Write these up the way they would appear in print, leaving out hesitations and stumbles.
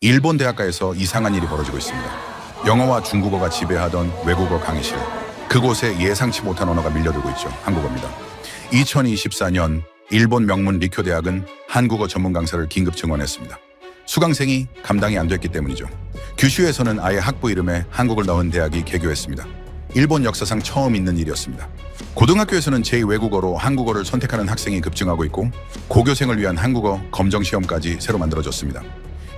일본 대학가에서 이상한 일이 벌어지고 있습니다. 영어와 중국어가 지배하던 외국어 강의실. 그곳에 예상치 못한 언어가 밀려들고 있죠. 한국어입니다. 2024년 일본 명문 리쿄 대학은 한국어 전문 강사를 긴급 증원했습니다. 수강생이 감당이 안 됐기 때문이죠. 규슈에서는 아예 학부 이름에 한국을 넣은 대학이 개교했습니다. 일본 역사상 처음 있는 일이었습니다. 고등학교에서는 제2외국어로 한국어를 선택하는 학생이 급증하고 있고 고교생을 위한 한국어 검정시험까지 새로 만들어졌습니다.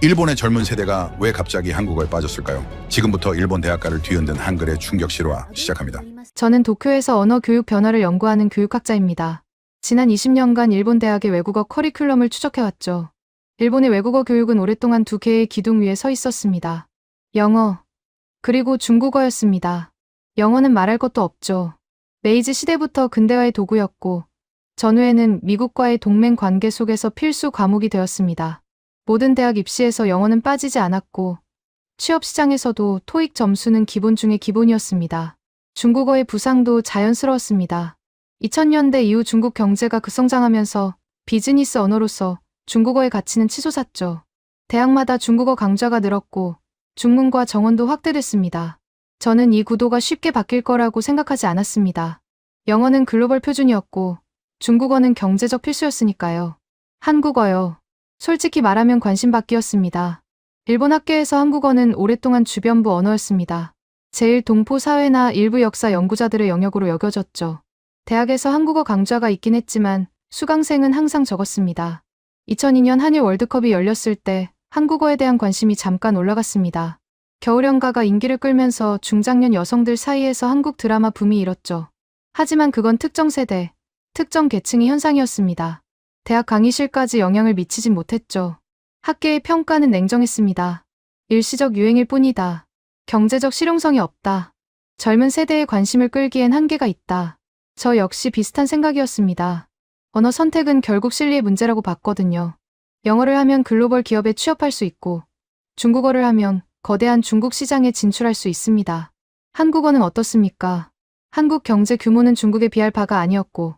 일본의 젊은 세대가 왜 갑자기 한국어에 빠졌을까요? 지금부터 일본 대학가를 뒤흔든 한글의 충격 실화 시작합니다. 저는 도쿄에서 언어 교육 변화를 연구하는 교육학자입니다. 지난 20년간 일본 대학의 외국어 커리큘럼을 추적해왔죠. 일본의 외국어 교육은 오랫동안 두 개의 기둥 위에 서 있었습니다. 영어, 그리고 중국어였습니다. 영어는 말할 것도 없죠. 메이지 시대부터 근대화의 도구였고, 전후에는 미국과의 동맹 관계 속에서 필수 과목이 되었습니다. 모든 대학 입시에서 영어는 빠지지 않았고, 취업 시장에서도 토익 점수는 기본 중의 기본이었습니다. 중국어의 부상도 자연스러웠습니다. 2000년대 이후 중국 경제가 급성장하면서 비즈니스 언어로서 중국어의 가치는 치솟았죠. 대학마다 중국어 강좌가 늘었고 중문과 정원도 확대됐습니다. 저는 이 구도가 쉽게 바뀔 거라고 생각하지 않았습니다. 영어는 글로벌 표준이었고 중국어는 경제적 필수였으니까요. 한국어요. 솔직히 말하면 관심받기였습니다. 일본 학교에서 한국어는 오랫동안 주변부 언어였습니다. 제일 동포 사회나 일부 역사 연구자들의 영역으로 여겨졌죠. 대학에서 한국어 강좌가 있긴 했지만 수강생은 항상 적었습니다. 2002년 한일 월드컵이 열렸을 때 한국어에 대한 관심이 잠깐 올라갔습니다. 겨울연가가 인기를 끌면서 중장년 여성들 사이에서 한국 드라마 붐이 일었죠. 하지만 그건 특정 세대, 특정 계층의 현상이었습니다. 대학 강의실까지 영향을 미치진 못했죠. 학계의 평가는 냉정했습니다. 일시적 유행일 뿐이다. 경제적 실용성이 없다. 젊은 세대의 관심을 끌기엔 한계가 있다. 저 역시 비슷한 생각이었습니다. 언어 선택은 결국 실리의 문제라고 봤거든요. 영어를 하면 글로벌 기업에 취업할 수 있고 중국어를 하면 거대한 중국 시장에 진출할 수 있습니다. 한국어는 어떻습니까? 한국 경제 규모는 중국에 비할 바가 아니었고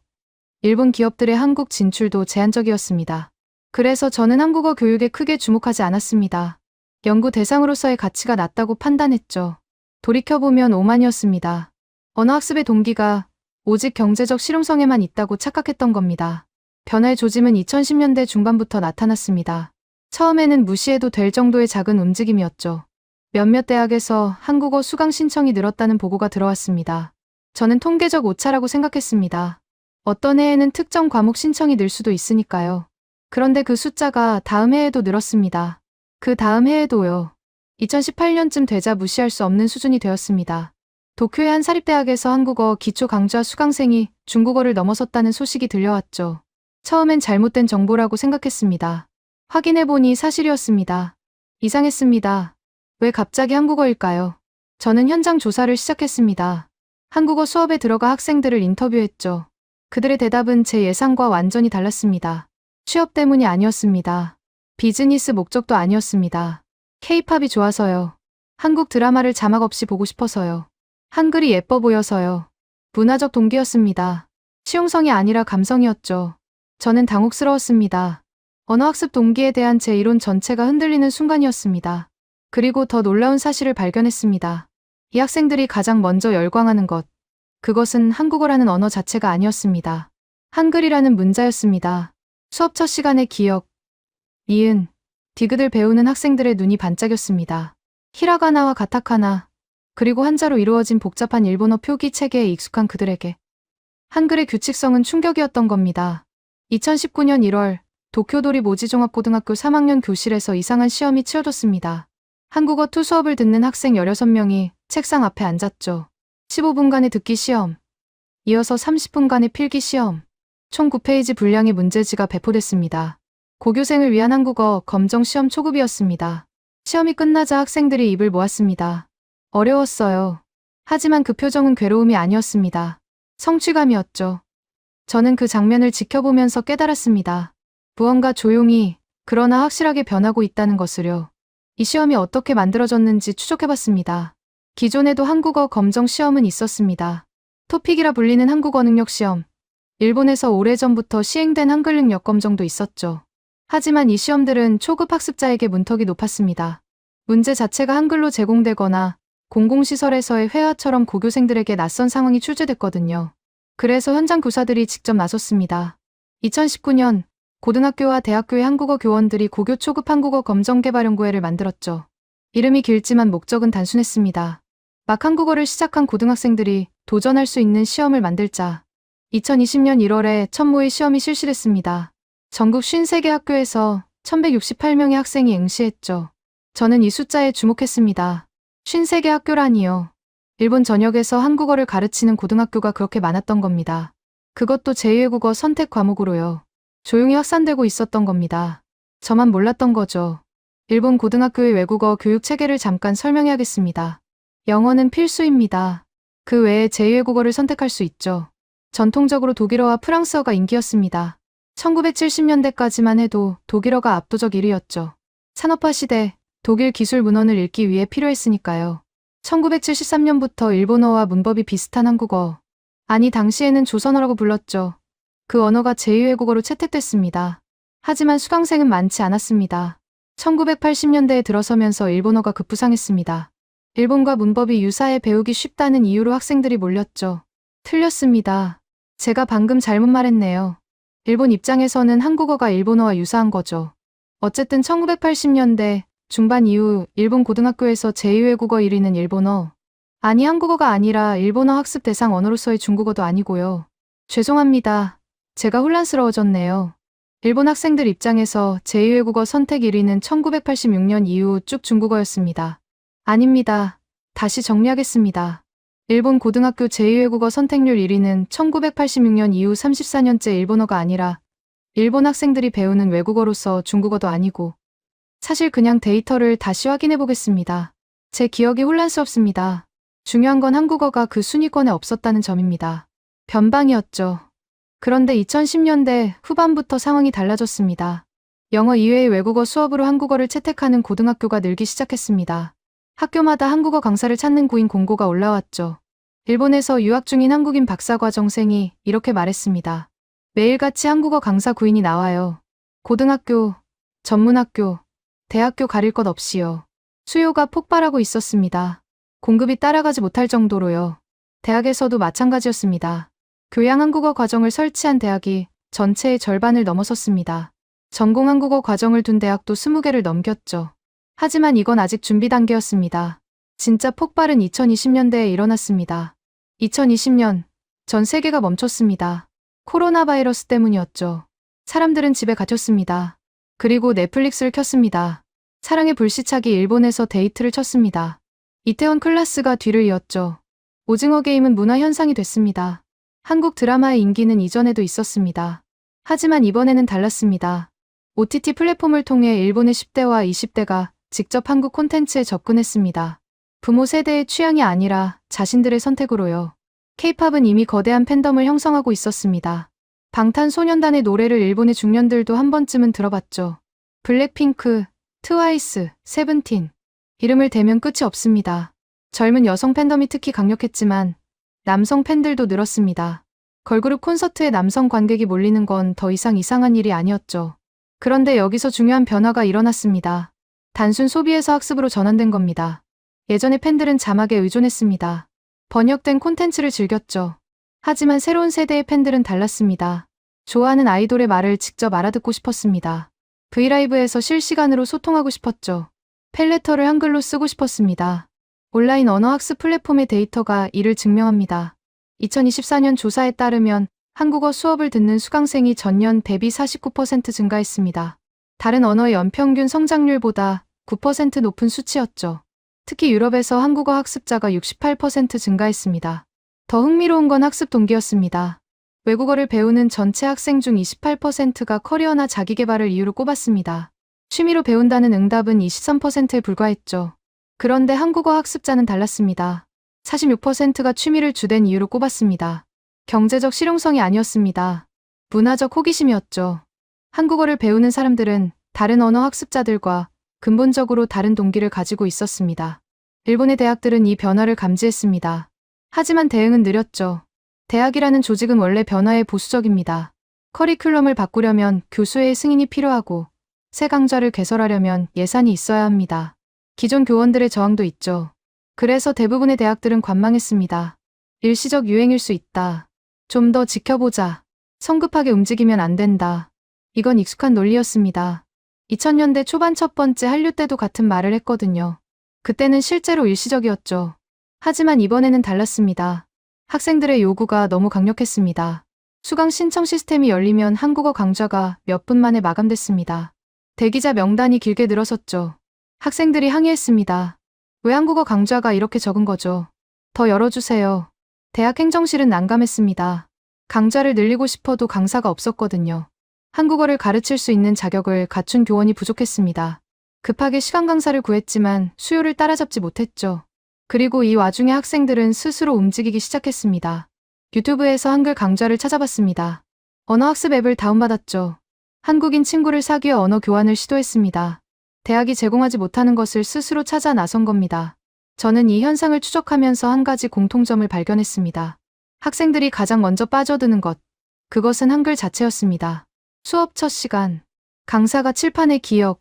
일본 기업들의 한국 진출도 제한적이었습니다. 그래서 저는 한국어 교육에 크게 주목하지 않았습니다. 연구 대상으로서의 가치가 낮다고 판단했죠. 돌이켜보면 오만이었습니다. 언어학습의 동기가 오직 경제적 실용성에만 있다고 착각했던 겁니다. 변화의 조짐은 2010년대 중반부터 나타났습니다. 처음에는 무시해도 될 정도의 작은 움직임이었죠. 몇몇 대학에서 한국어 수강 신청이 늘었다는 보고가 들어왔습니다. 저는 통계적 오차라고 생각했습니다. 어떤 해에는 특정 과목 신청이 늘 수도 있으니까요. 그런데 그 숫자가 다음 해에도 늘었습니다. 그 다음 해에도요. 2018년쯤 되자 무시할 수 없는 수준이 되었습니다. 도쿄의 한 사립대학에서 한국어 기초 강좌 수강생이 중국어를 넘어섰다는 소식이 들려왔죠. 처음엔 잘못된 정보라고 생각했습니다. 확인해보니 사실이었습니다. 이상했습니다. 왜 갑자기 한국어일까요? 저는 현장 조사를 시작했습니다. 한국어 수업에 들어가 학생들을 인터뷰했죠. 그들의 대답은 제 예상과 완전히 달랐습니다. 취업 때문이 아니었습니다. 비즈니스 목적도 아니었습니다. K-팝이 좋아서요. 한국 드라마를 자막 없이 보고 싶어서요. 한글이 예뻐 보여서요. 문화적 동기였습니다. 실용성이 아니라 감성이었죠. 저는 당혹스러웠습니다. 언어학습 동기에 대한 제 이론 전체가 흔들리는 순간이었습니다. 그리고 더 놀라운 사실을 발견했습니다. 이 학생들이 가장 먼저 열광하는 것, 그것은 한국어라는 언어 자체가 아니었습니다. 한글이라는 문자였습니다. 수업 첫 시간에 기역, 니은, 디귿을 배우는 학생들의 눈이 반짝였습니다. 히라가나와 가타카나, 그리고 한자로 이루어진 복잡한 일본어 표기 체계에 익숙한 그들에게 한글의 규칙성은 충격이었던 겁니다. 2019년 1월 도쿄도리 모지종합고등학교 3학년 교실에서 이상한 시험이 치러졌습니다. 한국어 2 수업을 듣는 학생 16명이 책상 앞에 앉았죠. 15분간의 듣기 시험, 이어서 30분간의 필기 시험, 총 9페이지 분량의 문제지가 배포됐습니다. 고교생을 위한 한국어 검정 시험 초급이었습니다. 시험이 끝나자 학생들이 입을 모았습니다. 어려웠어요. 하지만 그 표정은 괴로움이 아니었습니다. 성취감이었죠. 저는 그 장면을 지켜보면서 깨달았습니다. 무언가 조용히, 그러나 확실하게 변하고 있다는 것을요. 이 시험이 어떻게 만들어졌는지 추적해봤습니다. 기존에도 한국어 검정 시험은 있었습니다. 토픽이라 불리는 한국어 능력 시험. 일본에서 오래전부터 시행된 한글 능력 검정도 있었죠. 하지만 이 시험들은 초급 학습자에게 문턱이 높았습니다. 문제 자체가 한글로 제공되거나 공공시설에서의 회화처럼 고교생들에게 낯선 상황이 출제됐거든요. 그래서 현장 교사들이 직접 나섰습니다. 2019년 고등학교와 대학교의 한국어 교원들이 고교 초급 한국어 검정개발연구회를 만들었죠. 이름이 길지만 목적은 단순했습니다. 막 한국어를 시작한 고등학생들이 도전할 수 있는 시험을 만들자. 2020년 1월에 첫 모의 시험이 실시됐습니다. 전국 53개 학교에서 1168명의 학생이 응시했죠. 저는 이 숫자에 주목했습니다. 53개 학교라니요. 일본 전역에서 한국어를 가르치는 고등학교가 그렇게 많았던 겁니다. 그것도 제2외국어 선택 과목으로요. 조용히 확산되고 있었던 겁니다. 저만 몰랐던 거죠. 일본 고등학교의 외국어 교육 체계를 잠깐 설명해야겠습니다. 영어는 필수입니다. 그 외에 제2외국어를 선택할 수 있죠. 전통적으로 독일어와 프랑스어가 인기였습니다. 1970년대까지만 해도 독일어가 압도적 1위였죠. 산업화 시대, 독일 기술 문헌을 읽기 위해 필요했으니까요. 1973년부터 일본어와 문법이 비슷한 한국어. 아니 당시에는 조선어라고 불렀죠. 그 언어가 제2외국어로 채택됐습니다. 하지만 수강생은 많지 않았습니다. 1980년대에 들어서면서 일본어가 급부상했습니다. 일본과 문법이 유사해 배우기 쉽다는 이유로 학생들이 몰렸죠. 틀렸습니다. 제가 방금 잘못 말했네요. 일본 입장에서는 한국어가 일본어와 유사한 거죠. 어쨌든 1980년대 중반 이후 일본 고등학교에서 제2외국어 1위는 일본어. 아니 한국어가 아니라 일본어 학습 대상 언어로서의 중국어도 아니고요. 죄송합니다. 제가 혼란스러워졌네요. 일본 학생들 입장에서 제2외국어 선택 1위는 1986년 이후 쭉 중국어였습니다. 아닙니다. 다시 정리하겠습니다. 일본 고등학교 제2외국어 선택률 1위는 1986년 이후 34년째 일본어가 아니라 일본 학생들이 배우는 외국어로서 중국어도 아니고 사실 그냥 데이터를 다시 확인해 보겠습니다. 제 기억이 혼란스럽습니다. 중요한 건 한국어가 그 순위권에 없었다는 점입니다. 변방이었죠. 그런데 2010년대 후반부터 상황이 달라졌습니다. 영어 이외의 외국어 수업으로 한국어를 채택하는 고등학교가 늘기 시작했습니다. 학교마다 한국어 강사를 찾는 구인 공고가 올라왔죠. 일본에서 유학 중인 한국인 박사과정생이 이렇게 말했습니다. 매일같이 한국어 강사 구인이 나와요. 고등학교, 전문학교, 대학교 가릴 것 없이요. 수요가 폭발하고 있었습니다. 공급이 따라가지 못할 정도로요. 대학에서도 마찬가지였습니다. 교양 한국어 과정을 설치한 대학이 전체의 절반을 넘어섰습니다. 전공 한국어 과정을 둔 대학도 20개를 넘겼죠. 하지만 이건 아직 준비 단계였습니다. 진짜 폭발은 2020년대에 일어났습니다. 2020년, 전 세계가 멈췄습니다. 코로나 바이러스 때문이었죠. 사람들은 집에 갇혔습니다. 그리고 넷플릭스를 켰습니다. 사랑의 불시착이 일본에서 데이트를 쳤습니다. 이태원 클라스가 뒤를 이었죠. 오징어 게임은 문화 현상이 됐습니다. 한국 드라마의 인기는 이전에도 있었습니다. 하지만 이번에는 달랐습니다. OTT 플랫폼을 통해 일본의 10대와 20대가 직접 한국 콘텐츠에 접근했습니다. 부모 세대의 취향이 아니라 자신들의 선택으로요. K-팝은 이미 거대한 팬덤을 형성하고 있었습니다. 방탄소년단의 노래를 일본의 중년들도 한 번쯤은 들어봤죠. 블랙핑크, 트와이스, 세븐틴. 이름을 대면 끝이 없습니다. 젊은 여성 팬덤이 특히 강력했지만 남성 팬들도 늘었습니다. 걸그룹 콘서트에 남성 관객이 몰리는 건 더 이상 이상한 일이 아니었죠. 그런데 여기서 중요한 변화가 일어났습니다. 단순 소비에서 학습으로 전환된 겁니다. 예전에 팬들은 자막에 의존했습니다. 번역된 콘텐츠를 즐겼죠. 하지만 새로운 세대의 팬들은 달랐습니다. 좋아하는 아이돌의 말을 직접 알아듣고 싶었습니다. 브이라이브에서 실시간으로 소통하고 싶었죠. 팬레터를 한글로 쓰고 싶었습니다. 온라인 언어학습 플랫폼의 데이터가 이를 증명합니다. 2024년 조사에 따르면 한국어 수업을 듣는 수강생이 전년 대비 49% 증가했습니다. 다른 언어의 연평균 성장률보다 9% 높은 수치였죠. 특히 유럽에서 한국어 학습자가 68% 증가했습니다. 더 흥미로운 건 학습 동기였습니다. 외국어를 배우는 전체 학생 중 28%가 커리어나 자기계발을 이유로 꼽았습니다. 취미로 배운다는 응답은 23%에 불과했죠. 그런데 한국어 학습자는 달랐습니다. 46%가 취미를 주된 이유로 꼽았습니다. 경제적 실용성이 아니었습니다. 문화적 호기심이었죠. 한국어를 배우는 사람들은 다른 언어 학습자들과 근본적으로 다른 동기를 가지고 있었습니다. 일본의 대학들은 이 변화를 감지했습니다. 하지만 대응은 느렸죠. 대학이라는 조직은 원래 변화에 보수적입니다. 커리큘럼을 바꾸려면 교수회의 승인이 필요하고 새 강좌를 개설하려면 예산이 있어야 합니다. 기존 교원들의 저항도 있죠. 그래서 대부분의 대학들은 관망했습니다. 일시적 유행일 수 있다. 좀 더 지켜보자. 성급하게 움직이면 안 된다. 이건 익숙한 논리였습니다. 2000년대 초반 첫 번째 한류 때도 같은 말을 했거든요. 그때는 실제로 일시적이었죠. 하지만 이번에는 달랐습니다. 학생들의 요구가 너무 강력했습니다. 수강 신청 시스템이 열리면 한국어 강좌가 몇 분 만에 마감됐습니다. 대기자 명단이 길게 늘어섰죠. 학생들이 항의했습니다. 왜 한국어 강좌가 이렇게 적은 거죠? 더 열어주세요. 대학 행정실은 난감했습니다. 강좌를 늘리고 싶어도 강사가 없었거든요. 한국어를 가르칠 수 있는 자격을 갖춘 교원이 부족했습니다. 급하게 시간 강사를 구했지만 수요를 따라잡지 못했죠. 그리고 이 와중에 학생들은 스스로 움직이기 시작했습니다. 유튜브에서 한글 강좌를 찾아봤습니다. 언어학습 앱을 다운받았죠. 한국인 친구를 사귀어 언어 교환을 시도했습니다. 대학이 제공하지 못하는 것을 스스로 찾아 나선 겁니다. 저는 이 현상을 추적하면서 한 가지 공통점을 발견했습니다. 학생들이 가장 먼저 빠져드는 것. 그것은 한글 자체였습니다. 수업 첫 시간. 강사가 칠판에 기역,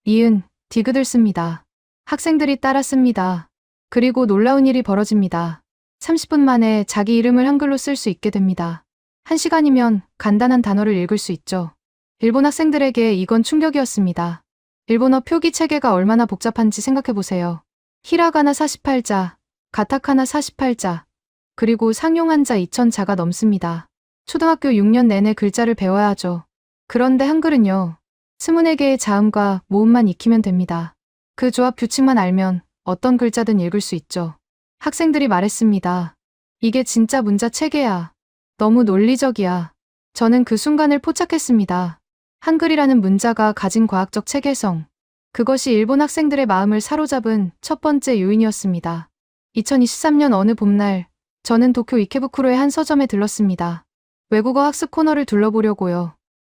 이은, 디귿을 씁니다. 학생들이 따라 씁니다. 그리고 놀라운 일이 벌어집니다. 30분 만에 자기 이름을 한글로 쓸 수 있게 됩니다. 1시간이면 간단한 단어를 읽을 수 있죠. 일본 학생들에게 이건 충격이었습니다. 일본어 표기 체계가 얼마나 복잡한지 생각해보세요. 히라가나 48자, 가타카나 48자, 그리고 상용 한자 2000자가 넘습니다. 초등학교 6년 내내 글자를 배워야 하죠. 그런데 한글은요. 24개의 자음과 모음만 익히면 됩니다. 그 조합 규칙만 알면 어떤 글자든 읽을 수 있죠. 학생들이 말했습니다. 이게 진짜 문자 체계야. 너무 논리적이야. 저는 그 순간을 포착했습니다. 한글이라는 문자가 가진 과학적 체계성. 그것이 일본 학생들의 마음을 사로잡은 첫 번째 요인이었습니다. 2023년 어느 봄날, 저는 도쿄 이케부쿠로의 한 서점에 들렀습니다. 외국어 학습 코너를 둘러보려고요.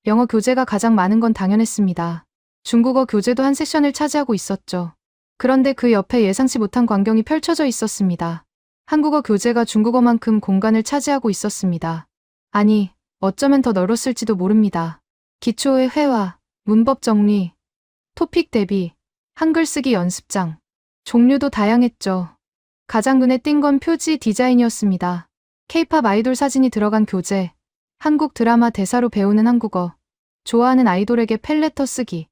영어 교재가 가장 많은 건 당연했습니다. 중국어 교재도 한 섹션을 차지하고 있었죠. 그런데 그 옆에 예상치 못한 광경이 펼쳐져 있었습니다. 한국어 교재가 중국어만큼 공간을 차지하고 있었습니다. 아니, 어쩌면 더 넓었을지도 모릅니다. 기초의 회화, 문법 정리, 토픽 대비, 한글 쓰기 연습장. 종류도 다양했죠. 가장 눈에 띈 건 표지 디자인이었습니다. K-팝 아이돌 사진이 들어간 교재, 한국 드라마 대사로 배우는 한국어, 좋아하는 아이돌에게 팬레터 쓰기.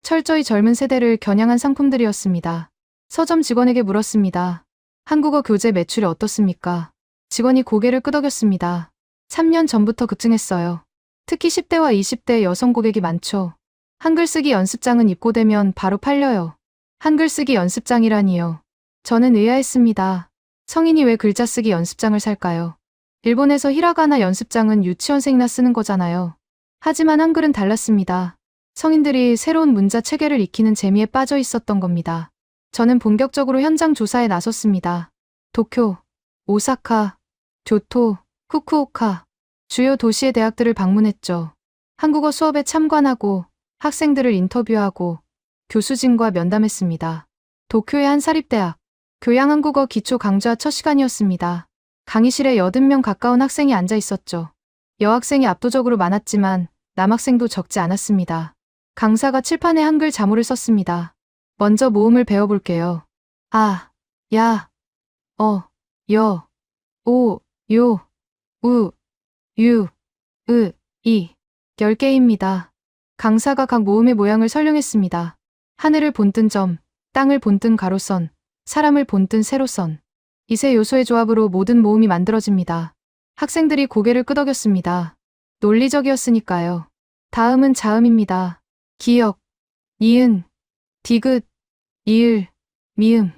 철저히 젊은 세대를 겨냥한 상품들이었습니다. 서점 직원에게 물었습니다. 한국어 교재 매출이 어떻습니까? 직원이 고개를 끄덕였습니다. 3년 전부터 급증했어요. 특히 10대와 20대 여성 고객이 많죠. 한글 쓰기 연습장은 입고되면 바로 팔려요. 한글 쓰기 연습장이라니요. 저는 의아했습니다. 성인이 왜 글자 쓰기 연습장을 살까요? 일본에서 히라가나 연습장은 유치원생이나 쓰는 거잖아요. 하지만 한글은 달랐습니다. 성인들이 새로운 문자 체계를 익히는 재미에 빠져 있었던 겁니다. 저는 본격적으로 현장 조사에 나섰습니다. 도쿄, 오사카, 교토, 후쿠오카, 주요 도시의 대학들을 방문했죠. 한국어 수업에 참관하고 학생들을 인터뷰하고 교수진과 면담했습니다. 도쿄의 한 사립대학, 교양한국어 기초 강좌 첫 시간이었습니다. 강의실에 80명 가까운 학생이 앉아 있었죠. 여학생이 압도적으로 많았지만 남학생도 적지 않았습니다. 강사가 칠판에 한글 자모를 썼습니다. 먼저 모음을 배워볼게요. 아, 야, 여, 오, 요, 우, 유, 으, 이. 10개입니다. 강사가 각 모음의 모양을 설명했습니다. 하늘을 본뜬 점, 땅을 본뜬 가로선, 사람을 본뜬 세로선. 이 세 요소의 조합으로 모든 모음이 만들어집니다. 학생들이 고개를 끄덕였습니다. 논리적이었으니까요. 다음은 자음입니다. 기역, 니은, 디귿, 이을, 미음.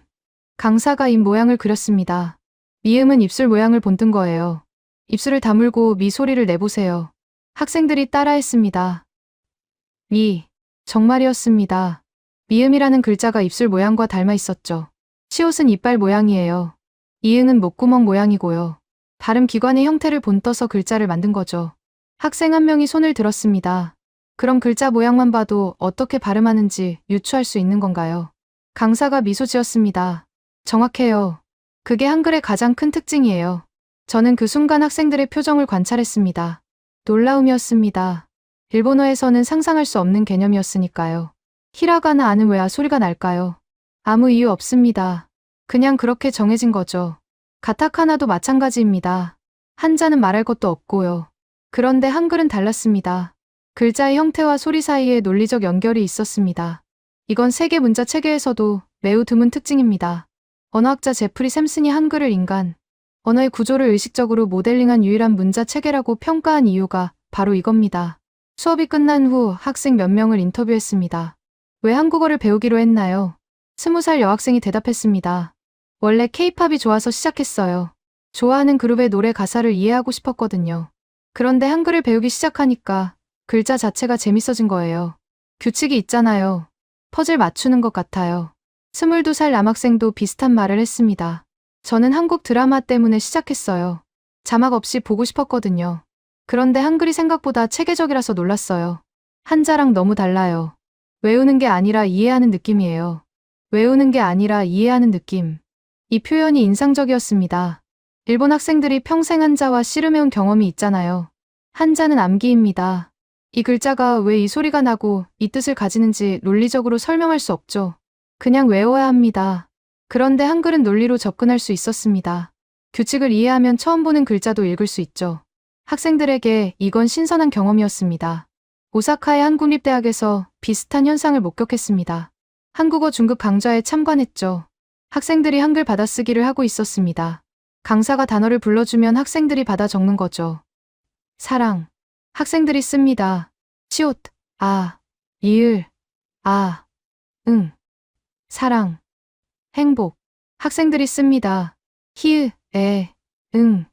강사가 입 모양을 그렸습니다. 미음은 입술 모양을 본뜬 거예요. 입술을 다물고 미 소리를 내보세요. 학생들이 따라했습니다. 미, 정말이었습니다. 미음이라는 글자가 입술 모양과 닮아 있었죠. 시옷은 이빨 모양이에요. 이응은 목구멍 모양이고요. 발음 기관의 형태를 본떠서 글자를 만든 거죠. 학생 한 명이 손을 들었습니다. 그럼 글자 모양만 봐도 어떻게 발음하는지 유추할 수 있는 건가요? 강사가 미소 지었습니다. 정확해요. 그게 한글의 가장 큰 특징이에요. 저는 그 순간 학생들의 표정을 관찰했습니다. 놀라움이었습니다. 일본어에서는 상상할 수 없는 개념이었으니까요. 히라가나 아는 왜 아 소리가 날까요? 아무 이유 없습니다. 그냥 그렇게 정해진 거죠. 가타카나도 마찬가지입니다. 한자는 말할 것도 없고요. 그런데 한글은 달랐습니다. 글자의 형태와 소리 사이에 논리적 연결이 있었습니다. 이건 세계 문자 체계에서도 매우 드문 특징입니다. 언어학자 제프리 샘슨이 한글을 인간, 언어의 구조를 의식적으로 모델링한 유일한 문자 체계라고 평가한 이유가 바로 이겁니다. 수업이 끝난 후 학생 몇 명을 인터뷰했습니다. 왜 한국어를 배우기로 했나요? 20살 여학생이 대답했습니다. 원래 K-팝이 좋아서 시작했어요. 좋아하는 그룹의 노래 가사를 이해하고 싶었거든요. 그런데 한글을 배우기 시작하니까 글자 자체가 재밌어진 거예요. 규칙이 있잖아요. 퍼즐 맞추는 것 같아요. 22살 남학생도 비슷한 말을 했습니다. 저는 한국 드라마 때문에 시작했어요. 자막 없이 보고 싶었거든요. 그런데 한글이 생각보다 체계적이라서 놀랐어요. 한자랑 너무 달라요. 외우는 게 아니라 이해하는 느낌이에요. 외우는 게 아니라 이해하는 느낌. 이 표현이 인상적이었습니다. 일본 학생들이 평생 한자와 씨름해온 경험이 있잖아요. 한자는 암기입니다. 이 글자가 왜 이 소리가 나고 이 뜻을 가지는지 논리적으로 설명할 수 없죠. 그냥 외워야 합니다. 그런데 한글은 논리로 접근할 수 있었습니다. 규칙을 이해하면 처음 보는 글자도 읽을 수 있죠. 학생들에게 이건 신선한 경험이었습니다. 오사카의 한국립대학에서 비슷한 현상을 목격했습니다. 한국어 중급 강좌에 참관했죠. 학생들이 한글 받아쓰기를 하고 있었습니다. 강사가 단어를 불러주면 학생들이 받아 적는 거죠. 사랑. 학생들이 씁니다. 시옷, 아, 이을, 아, 응. 사랑. 행복. 학생들이 씁니다. 히읗, 에, 응.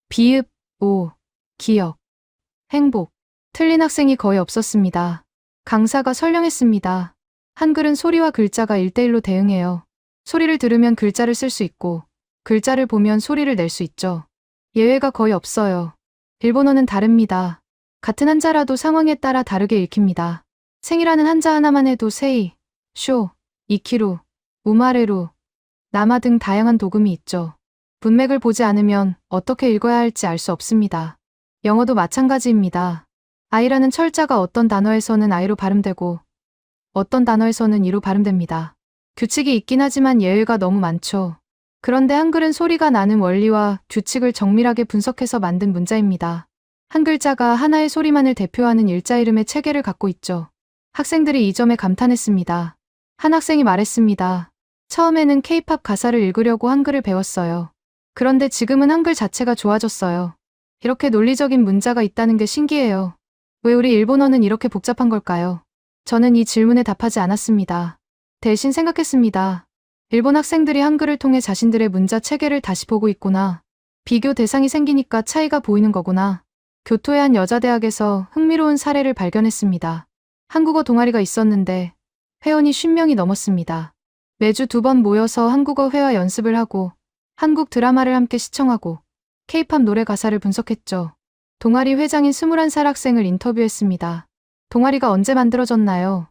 비읍, 오, 기억. 행복. 틀린 학생이 거의 없었습니다. 강사가 설명했습니다. 한글은 소리와 글자가 1대1로 대응해요. 소리를 들으면 글자를 쓸 수 있고, 글자를 보면 소리를 낼 수 있죠. 예외가 거의 없어요. 일본어는 다릅니다. 같은 한자라도 상황에 따라 다르게 읽힙니다. 생이라는 한자 하나만 해도 세이, 쇼, 이키루, 우마레루, 나마 등 다양한 도금이 있죠. 문맥을 보지 않으면 어떻게 읽어야 할지 알 수 없습니다. 영어도 마찬가지입니다. 아이라는 철자가 어떤 단어에서는 아이로 발음되고 어떤 단어에서는 이로 발음됩니다. 규칙이 있긴 하지만 예외가 너무 많죠. 그런데 한글은 소리가 나는 원리와 규칙을 정밀하게 분석해서 만든 문자입니다. 한 글자가 하나의 소리만을 대표하는 일자 이름의 체계를 갖고 있죠. 학생들이 이 점에 감탄했습니다. 한 학생이 말했습니다. 처음에는 K-팝 가사를 읽으려고 한글을 배웠어요. 그런데 지금은 한글 자체가 좋아졌어요. 이렇게 논리적인 문자가 있다는 게 신기해요. 왜 우리 일본어는 이렇게 복잡한 걸까요? 저는 이 질문에 답하지 않았습니다. 대신 생각했습니다. 일본 학생들이 한글을 통해 자신들의 문자 체계를 다시 보고 있구나. 비교 대상이 생기니까 차이가 보이는 거구나. 교토의 한 여자대학에서 흥미로운 사례를 발견했습니다. 한국어 동아리가 있었는데 회원이 50명이 넘었습니다. 매주 2번 모여서 한국어 회화 연습을 하고 한국 드라마를 함께 시청하고 K-팝 노래 가사를 분석했죠. 동아리 회장인 21살 학생을 인터뷰했습니다. 동아리가 언제 만들어졌나요?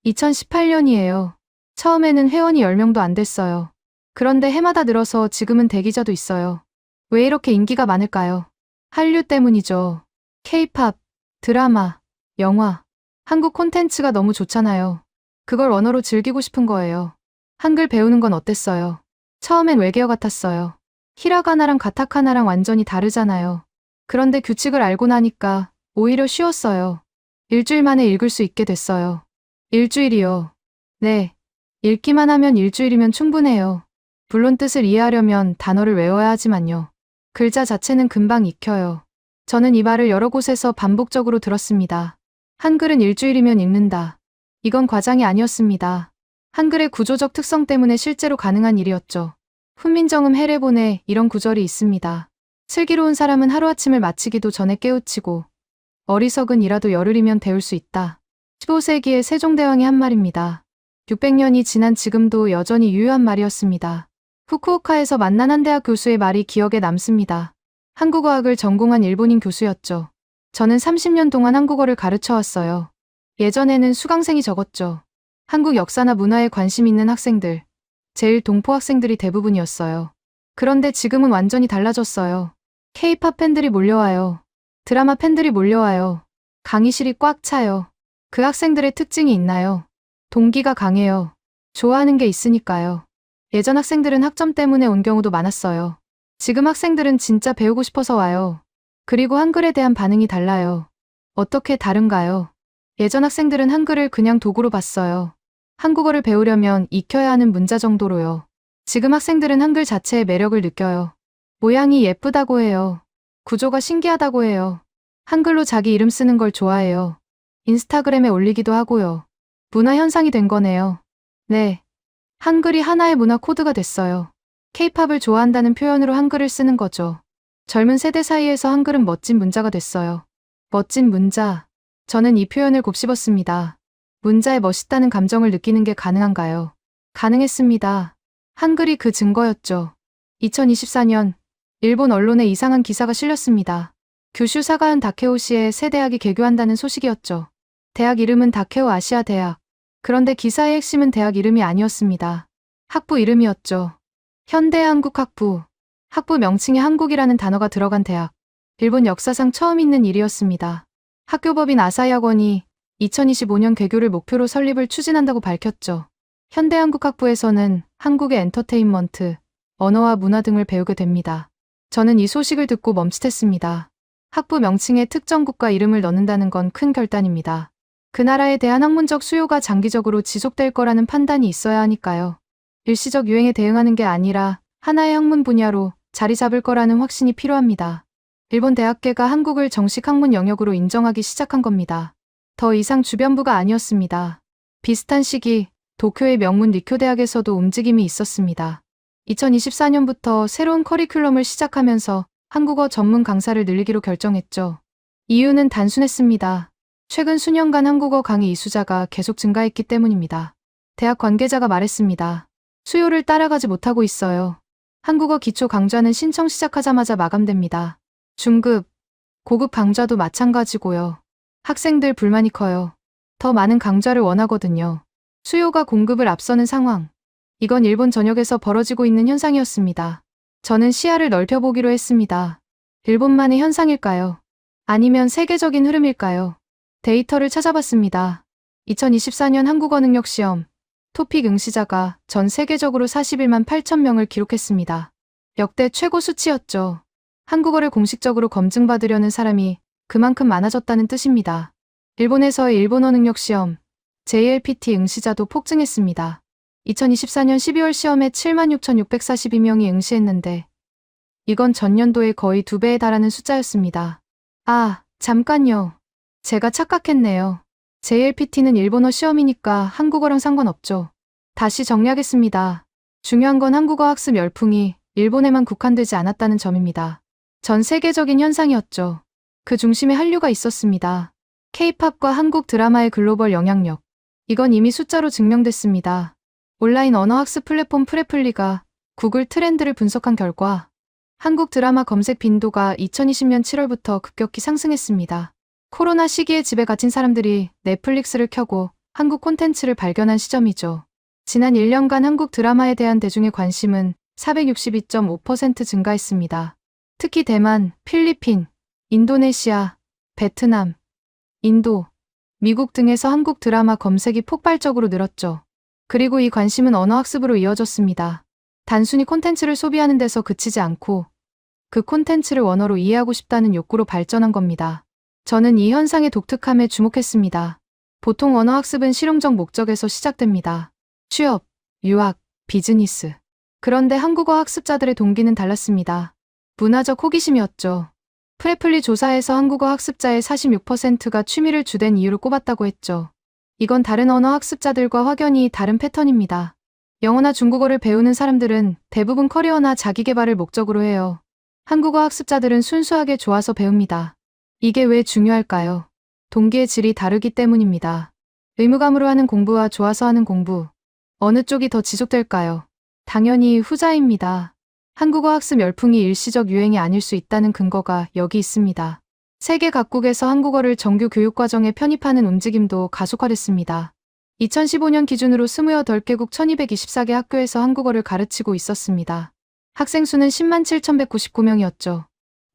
2018년이에요. 처음에는 회원이 10명도 안 됐어요. 그런데 해마다 늘어서 지금은 대기자도 있어요. 왜 이렇게 인기가 많을까요? 한류 때문이죠. K-팝, 드라마, 영화, 한국 콘텐츠가 너무 좋잖아요. 그걸 언어로 즐기고 싶은 거예요. 한글 배우는 건 어땠어요? 처음엔 외계어 같았어요. 히라가나랑 가타카나랑 완전히 다르잖아요. 그런데 규칙을 알고 나니까 오히려 쉬웠어요. 일주일 만에 읽을 수 있게 됐어요. 일주일이요. 네. 읽기만 하면 일주일이면 충분해요. 물론 뜻을 이해하려면 단어를 외워야 하지만요. 글자 자체는 금방 익혀요. 저는 이 말을 여러 곳에서 반복적으로 들었습니다. 한글은 일주일이면 읽는다. 이건 과장이 아니었습니다. 한글의 구조적 특성 때문에 실제로 가능한 일이었죠. 훈민정음 해례본에 이런 구절이 있습니다. 슬기로운 사람은 하루아침을 마치기도 전에 깨우치고 어리석은 이라도 열흘이면 배울 수 있다. 15세기의 세종대왕이 한 말입니다. 600년이 지난 지금도 여전히 유효한 말이었습니다. 후쿠오카에서 만난 한 대학 교수의 말이 기억에 남습니다. 한국어학을 전공한 일본인 교수였죠. 저는 30년 동안 한국어를 가르쳐 왔어요. 예전에는 수강생이 적었죠. 한국 역사나 문화에 관심 있는 학생들, 제일 동포 학생들이 대부분이었어요. 그런데 지금은 완전히 달라졌어요. K-팝 팬들이 몰려와요. 드라마 팬들이 몰려와요. 강의실이 꽉 차요. 그 학생들의 특징이 있나요? 동기가 강해요. 좋아하는 게 있으니까요. 예전 학생들은 학점 때문에 온 경우도 많았어요. 지금 학생들은 진짜 배우고 싶어서 와요. 그리고 한글에 대한 반응이 달라요. 어떻게 다른가요? 예전 학생들은 한글을 그냥 도구로 봤어요. 한국어를 배우려면 익혀야 하는 문자 정도로요. 지금 학생들은 한글 자체의 매력을 느껴요. 모양이 예쁘다고 해요. 구조가 신기하다고 해요. 한글로 자기 이름 쓰는 걸 좋아해요. 인스타그램에 올리기도 하고요. 문화 현상이 된 거네요. 네. 한글이 하나의 문화 코드가 됐어요. 케이팝을 좋아한다는 표현으로 한글을 쓰는 거죠. 젊은 세대 사이에서 한글은 멋진 문자가 됐어요. 멋진 문자. 저는 이 표현을 곱씹었습니다. 문자에 멋있다는 감정을 느끼는 게 가능한가요? 가능했습니다. 한글이 그 증거였죠. 2024년 일본 언론에 이상한 기사가 실렸습니다. 규슈 사가현 다케오시의 새 대학이 개교한다는 소식이었죠. 대학 이름은 다케오 아시아 대학. 그런데 기사의 핵심은 대학 이름이 아니었습니다. 학부 이름이었죠. 현대한국학부. 학부 명칭에 한국이라는 단어가 들어간 대학. 일본 역사상 처음 있는 일이었습니다. 학교법인 아사히학원이 2025년 개교를 목표로 설립을 추진한다고 밝혔죠. 현대한국학부에서는 한국의 엔터테인먼트, 언어와 문화 등을 배우게 됩니다. 저는 이 소식을 듣고 멈칫했습니다. 학부 명칭에 특정 국가 이름을 넣는다는 건 큰 결단입니다. 그 나라에 대한 학문적 수요가 장기적으로 지속될 거라는 판단이 있어야 하니까요. 일시적 유행에 대응하는 게 아니라 하나의 학문 분야로 자리 잡을 거라는 확신이 필요합니다. 일본 대학계가 한국을 정식 학문 영역으로 인정하기 시작한 겁니다. 더 이상 주변부가 아니었습니다. 비슷한 시기 도쿄의 명문 리쿄 대학에서도 움직임이 있었습니다. 2024년부터 새로운 커리큘럼을 시작하면서 한국어 전문 강사를 늘리기로 결정했죠. 이유는 단순했습니다. 최근 수년간 한국어 강의 이수자가 계속 증가했기 때문입니다. 대학 관계자가 말했습니다. 수요를 따라가지 못하고 있어요. 한국어 기초 강좌는 신청 시작하자마자 마감됩니다. 중급, 고급 강좌도 마찬가지고요. 학생들 불만이 커요. 더 많은 강좌를 원하거든요. 수요가 공급을 앞서는 상황. 이건 일본 전역에서 벌어지고 있는 현상이었습니다. 저는 시야를 넓혀보기로 했습니다. 일본만의 현상일까요? 아니면 세계적인 흐름일까요? 데이터를 찾아봤습니다. 2024년 한국어 능력 시험, 토픽 응시자가 전 세계적으로 41만 8천 명을 기록했습니다. 역대 최고 수치였죠. 한국어를 공식적으로 검증받으려는 사람이 그만큼 많아졌다는 뜻입니다. 일본에서의 일본어 능력 시험, JLPT 응시자도 폭증했습니다. 2024년 12월 시험에 76,642명이 응시했는데 이건 전년도의 거의 2배에 달하는 숫자였습니다. 아, 잠깐요. 제가 착각했네요. JLPT는 일본어 시험이니까 한국어랑 상관없죠. 다시 정리하겠습니다. 중요한 건 한국어 학습 열풍이 일본에만 국한되지 않았다는 점입니다. 전 세계적인 현상이었죠. 그 중심에 한류가 있었습니다. K-팝과 한국 드라마의 글로벌 영향력. 이건 이미 숫자로 증명됐습니다. 온라인 언어학습 플랫폼 프레플리가 구글 트렌드를 분석한 결과 한국 드라마 검색 빈도가 2020년 7월부터 급격히 상승했습니다. 코로나 시기에 집에 갇힌 사람들이 넷플릭스를 켜고 한국 콘텐츠를 발견한 시점이죠. 지난 1년간 한국 드라마에 대한 대중의 관심은 462.5% 증가했습니다. 특히 대만, 필리핀, 인도네시아, 베트남, 인도, 미국 등에서 한국 드라마 검색이 폭발적으로 늘었죠. 그리고 이 관심은 언어학습으로 이어졌습니다. 단순히 콘텐츠를 소비하는 데서 그치지 않고 그 콘텐츠를 원어로 이해하고 싶다는 욕구로 발전한 겁니다. 저는 이 현상의 독특함에 주목했습니다. 보통 언어학습은 실용적 목적에서 시작됩니다. 취업, 유학, 비즈니스. 그런데 한국어 학습자들의 동기는 달랐습니다. 문화적 호기심이었죠. 프레플리 조사에서 한국어 학습자의 46%가 취미를 주된 이유로 꼽았다고 했죠. 이건 다른 언어 학습자들과 확연히 다른 패턴입니다. 영어나 중국어를 배우는 사람들은 대부분 커리어나 자기계발을 목적으로 해요. 한국어 학습자들은 순수하게 좋아서 배웁니다. 이게 왜 중요할까요? 동기의 질이 다르기 때문입니다. 의무감으로 하는 공부와 좋아서 하는 공부. 어느 쪽이 더 지속될까요? 당연히 후자입니다. 한국어 학습 열풍이 일시적 유행이 아닐 수 있다는 근거가 여기 있습니다. 세계 각국에서 한국어를 정규 교육과정에 편입하는 움직임도 가속화됐습니다. 2015년 기준으로 28개국 1224개 학교에서 한국어를 가르치고 있었습니다. 학생 수는 10만 7,199명이었죠.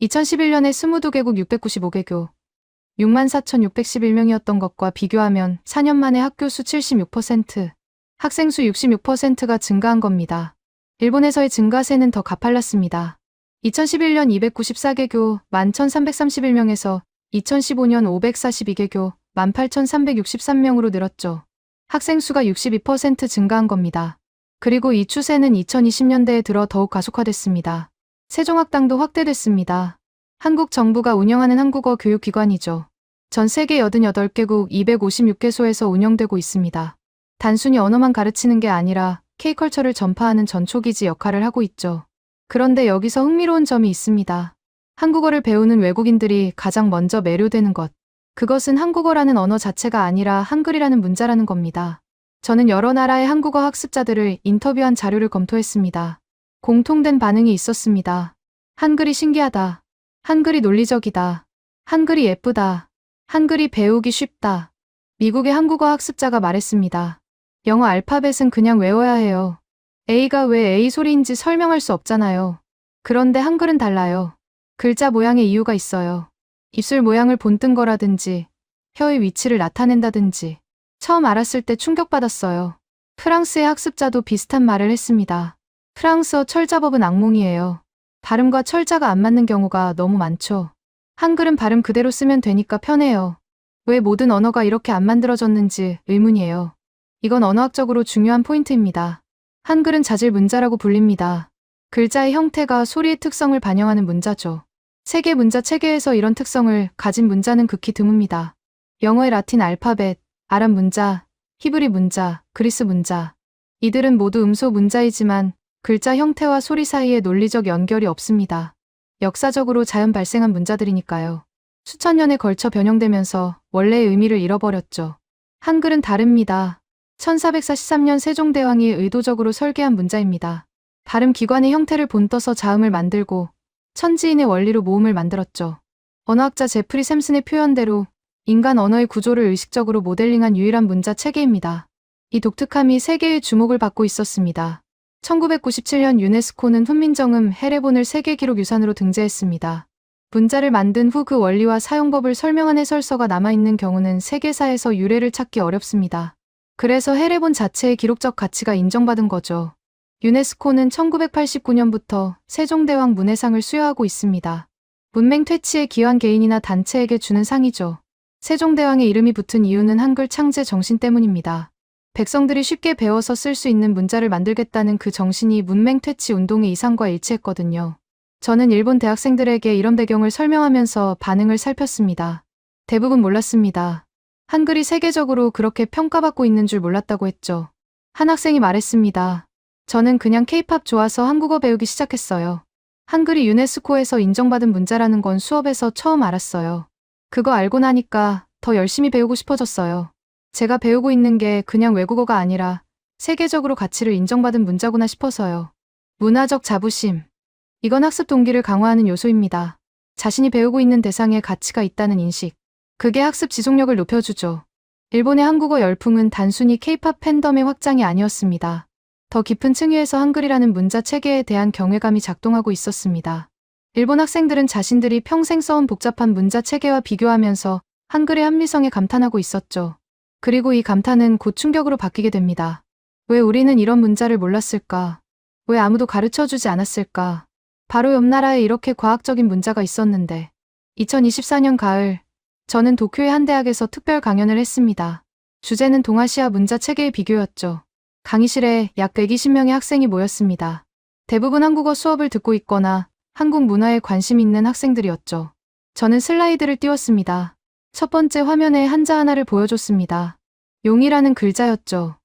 2011년에 22개국 695개교, 64,611명이었던 것과 비교하면 4년 만에 학교 수 76%, 학생 수 66%가 증가한 겁니다. 일본에서의 증가세는 더 가팔랐습니다. 2011년 294개교 11,331명에서 2015년 542개교 18,363명으로 늘었죠. 학생 수가 62% 증가한 겁니다. 그리고 이 추세는 2020년대에 들어 더욱 가속화됐습니다. 세종학당도 확대됐습니다. 한국 정부가 운영하는 한국어 교육기관이죠. 전 세계 88개국 256개소에서 운영되고 있습니다. 단순히 언어만 가르치는 게 아니라 K컬처를 전파하는 전초기지 역할을 하고 있죠. 그런데 여기서 흥미로운 점이 있습니다. 한국어를 배우는 외국인들이 가장 먼저 매료되는 것. 그것은 한국어라는 언어 자체가 아니라 한글이라는 문자라는 겁니다. 저는 여러 나라의 한국어 학습자들을 인터뷰한 자료를 검토했습니다. 공통된 반응이 있었습니다. 한글이 신기하다. 한글이 논리적이다. 한글이 예쁘다. 한글이 배우기 쉽다. 미국의 한국어 학습자가 말했습니다. 영어 알파벳은 그냥 외워야 해요. A가 왜 A 소리인지 설명할 수 없잖아요. 그런데 한글은 달라요. 글자 모양에 이유가 있어요. 입술 모양을 본뜬 거라든지, 혀의 위치를 나타낸다든지. 처음 알았을 때 충격받았어요. 프랑스의 학습자도 비슷한 말을 했습니다. 프랑스어 철자법은 악몽이에요. 발음과 철자가 안 맞는 경우가 너무 많죠. 한글은 발음 그대로 쓰면 되니까 편해요. 왜 모든 언어가 이렇게 안 만들어졌는지 의문이에요. 이건 언어학적으로 중요한 포인트입니다. 한글은 자질 문자라고 불립니다. 글자의 형태가 소리의 특성을 반영하는 문자죠. 세계 문자 체계에서 이런 특성을 가진 문자는 극히 드뭅니다. 영어의 라틴 알파벳, 아랍 문자, 히브리 문자, 그리스 문자. 이들은 모두 음소 문자이지만 글자 형태와 소리 사이에 논리적 연결이 없습니다. 역사적으로 자연 발생한 문자들이니까요. 수천 년에 걸쳐 변형되면서 원래의 의미를 잃어버렸죠. 한글은 다릅니다. 1443년 세종대왕이 의도적으로 설계한 문자입니다. 발음 기관의 형태를 본떠서 자음을 만들고 천지인의 원리로 모음을 만들었죠. 언어학자 제프리 샘슨의 표현대로 인간 언어의 구조를 의식적으로 모델링한 유일한 문자 체계입니다. 이 독특함이 세계의 주목을 받고 있었습니다. 1997년 유네스코는 훈민정음 헤레본을 세계기록유산으로 등재했습니다. 문자를 만든 후 그 원리와 사용법을 설명한 해설서가 남아있는 경우는 세계사에서 유래를 찾기 어렵습니다. 그래서 헤레본 자체의 기록적 가치가 인정받은 거죠. 유네스코는 1989년부터 세종대왕 문해상을 수여하고 있습니다. 문맹 퇴치에 기여한 개인이나 단체에게 주는 상이죠. 세종대왕의 이름이 붙은 이유는 한글 창제 정신 때문입니다. 백성들이 쉽게 배워서 쓸 수 있는 문자를 만들겠다는 그 정신이 문맹 퇴치 운동의 이상과 일치했거든요. 저는 일본 대학생들에게 이런 배경을 설명하면서 반응을 살폈습니다. 대부분 몰랐습니다. 한글이 세계적으로 그렇게 평가받고 있는 줄 몰랐다고 했죠. 한 학생이 말했습니다. 저는 그냥 K-팝 좋아서 한국어 배우기 시작했어요. 한글이 유네스코에서 인정받은 문자라는 건 수업에서 처음 알았어요. 그거 알고 나니까 더 열심히 배우고 싶어졌어요. 제가 배우고 있는 게 그냥 외국어가 아니라 세계적으로 가치를 인정받은 문자구나 싶어서요. 문화적 자부심. 이건 학습 동기를 강화하는 요소입니다. 자신이 배우고 있는 대상에 가치가 있다는 인식. 그게 학습 지속력을 높여주죠. 일본의 한국어 열풍은 단순히 K-팝 팬덤의 확장이 아니었습니다. 더 깊은 층위에서 한글이라는 문자 체계에 대한 경외감이 작동하고 있었습니다. 일본 학생들은 자신들이 평생 써온 복잡한 문자 체계와 비교하면서 한글의 합리성에 감탄하고 있었죠. 그리고 이 감탄은 곧 충격으로 바뀌게 됩니다. 왜 우리는 이런 문자를 몰랐을까? 왜 아무도 가르쳐주지 않았을까? 바로 옆 나라에 이렇게 과학적인 문자가 있었는데. 2024년 가을, 저는 도쿄의 한 대학에서 특별 강연을 했습니다. 주제는 동아시아 문자 체계의 비교였죠. 강의실에 약 120명의 학생이 모였습니다. 대부분 한국어 수업을 듣고 있거나 한국 문화에 관심 있는 학생들이었죠. 저는 슬라이드를 띄웠습니다. 첫 번째 화면에 한자 하나를 보여줬습니다. 용이라는 글자였죠.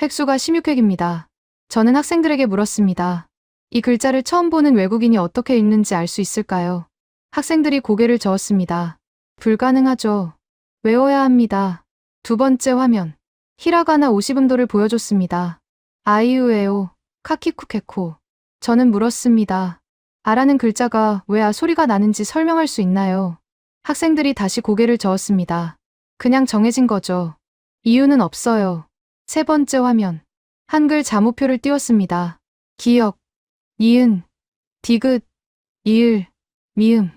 획수가 16획입니다. 저는 학생들에게 물었습니다. 이 글자를 처음 보는 외국인이 어떻게 읽는지 알 수 있을까요? 학생들이 고개를 저었습니다. 불가능하죠. 외워야 합니다. 두 번째 화면. 히라가나 50음도를 보여줬습니다. 아이유에오, 카키쿠케코. 저는 물었습니다. 아라는 글자가 왜 아 소리가 나는지 설명할 수 있나요? 학생들이 다시 고개를 저었습니다. 그냥 정해진 거죠. 이유는 없어요. 세 번째 화면. 한글 자모표를 띄웠습니다. 기역, 니은, 디귿, 이을, 미음.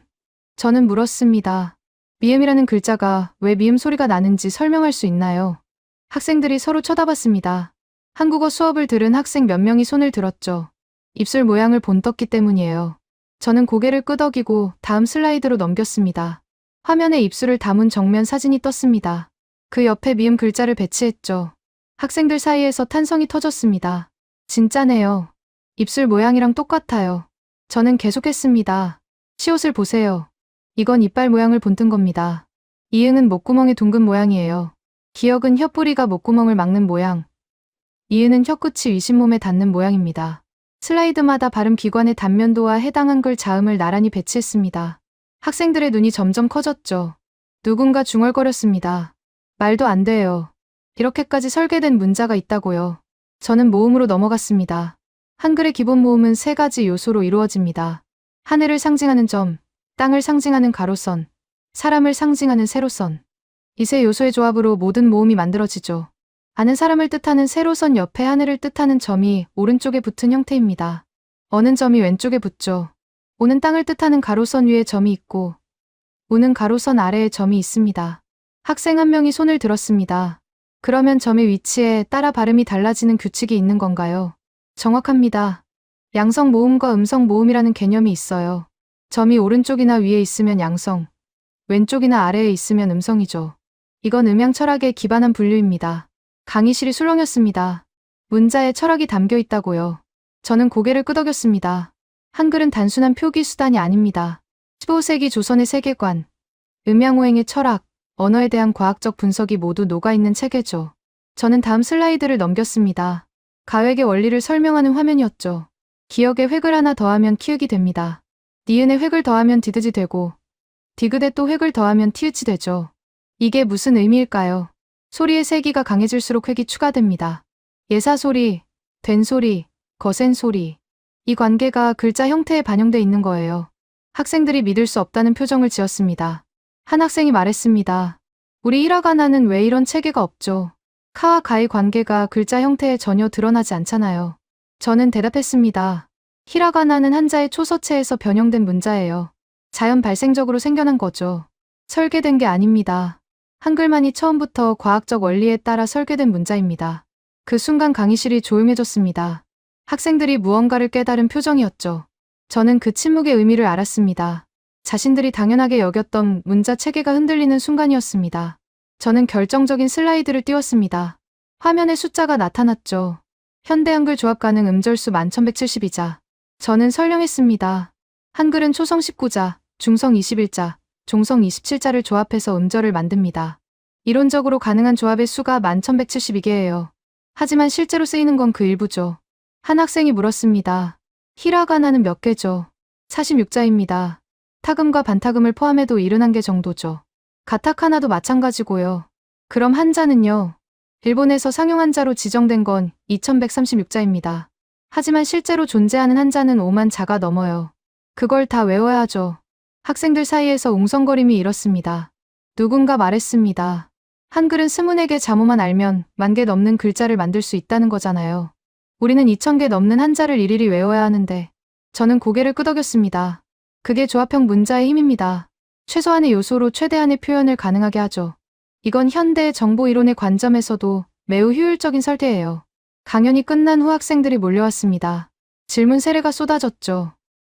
저는 물었습니다. 미음이라는 글자가 왜 미음 소리가 나는지 설명할 수 있나요? 학생들이 서로 쳐다봤습니다. 한국어 수업을 들은 학생 몇 명이 손을 들었죠. 입술 모양을 본떴기 때문이에요. 저는 고개를 끄덕이고 다음 슬라이드로 넘겼습니다. 화면에 입술을 담은 정면 사진이 떴습니다. 그 옆에 미음 글자를 배치했죠. 학생들 사이에서 탄성이 터졌습니다. 진짜네요. 입술 모양이랑 똑같아요. 저는 계속했습니다. 시옷을 보세요. 이건 이빨 모양을 본뜬 겁니다. 이응은 목구멍의 둥근 모양이에요. 기역은 혀뿌리가 목구멍을 막는 모양. 이은은 혀끝이 위신몸에 닿는 모양입니다. 슬라이드마다 발음 기관의 단면도와 해당 한글 자음을 나란히 배치했습니다. 학생들의 눈이 점점 커졌죠. 누군가 중얼거렸습니다. 말도 안 돼요. 이렇게까지 설계된 문자가 있다고요. 저는 모음으로 넘어갔습니다. 한글의 기본 모음은 세 가지 요소로 이루어집니다. 하늘을 상징하는 점, 땅을 상징하는 가로선, 사람을 상징하는 세로선. 이 세 요소의 조합으로 모든 모음이 만들어지죠. 아는 사람을 뜻하는 세로선 옆에 하늘을 뜻하는 점이 오른쪽에 붙은 형태입니다. 어는 점이 왼쪽에 붙죠. 오는 땅을 뜻하는 가로선 위에 점이 있고 우는 가로선 아래에 점이 있습니다. 학생 한 명이 손을 들었습니다. 그러면 점의 위치에 따라 발음이 달라지는 규칙이 있는 건가요? 정확합니다. 양성 모음과 음성 모음이라는 개념이 있어요. 점이 오른쪽이나 위에 있으면 양성, 왼쪽이나 아래에 있으면 음성이죠. 이건 음양 철학에 기반한 분류입니다. 강의실이 술렁였습니다. 문자에 철학이 담겨 있다고요. 저는 고개를 끄덕였습니다. 한글은 단순한 표기 수단이 아닙니다. 15세기 조선의 세계관, 음양오행의 철학, 언어에 대한 과학적 분석이 모두 녹아있는 체계죠. 저는 다음 슬라이드를 넘겼습니다. 가획의 원리를 설명하는 화면이었죠. 기역에 획을 하나 더하면 키읔이 됩니다. 니은에 획을 더하면 디귿이 되고 디귿에 또 획을 더하면 티읕이 되죠. 이게 무슨 의미일까요? 소리의 세기가 강해질수록 획이 추가됩니다. 예사소리, 된소리, 거센소리. 이 관계가 글자 형태에 반영돼 있는 거예요. 학생들이 믿을 수 없다는 표정을 지었습니다. 한 학생이 말했습니다. 우리 히라가나는 왜 이런 체계가 없죠? 카와 가의 관계가 글자 형태에 전혀 드러나지 않잖아요. 저는 대답했습니다. 히라가나는 한자의 초서체에서 변형된 문자예요. 자연 발생적으로 생겨난 거죠. 설계된 게 아닙니다. 한글만이 처음부터 과학적 원리에 따라 설계된 문자입니다. 그 순간 강의실이 조용해졌습니다. 학생들이 무언가를 깨달은 표정이었죠. 저는 그 침묵의 의미를 알았습니다. 자신들이 당연하게 여겼던 문자 체계가 흔들리는 순간이었습니다. 저는 결정적인 슬라이드를 띄웠습니다. 화면에 숫자가 나타났죠. 현대 한글 조합 가능 음절수 11,172자. 저는 설명했습니다. 한글은 초성 19자, 중성 21자, 종성 27자를 조합해서 음절을 만듭니다. 이론적으로 가능한 조합의 수가 11,172개예요. 하지만 실제로 쓰이는 건 그 일부죠. 한 학생이 물었습니다. 히라가나는 몇 개죠? 46자입니다. 타금과 반타금을 포함해도 71개 정도죠. 가타카나도 마찬가지고요. 그럼 한자는요? 일본에서 상용 한자로 지정된 건 2136자입니다. 하지만 실제로 존재하는 한자는 5만 자가 넘어요. 그걸 다 외워야 하죠. 학생들 사이에서 웅성거림이 일었습니다. 누군가 말했습니다. 한글은 24개 자모만 알면 10,000개 넘는 글자를 만들 수 있다는 거잖아요. 우리는 2,000개 넘는 한자를 일일이 외워야 하는데. 저는 고개를 끄덕였습니다. 그게 조합형 문자의 힘입니다. 최소한의 요소로 최대한의 표현을 가능하게 하죠. 이건 현대 정보 이론의 관점에서도 매우 효율적인 설계예요. 강연이 끝난 후 학생들이 몰려왔습니다. 질문 세례가 쏟아졌죠.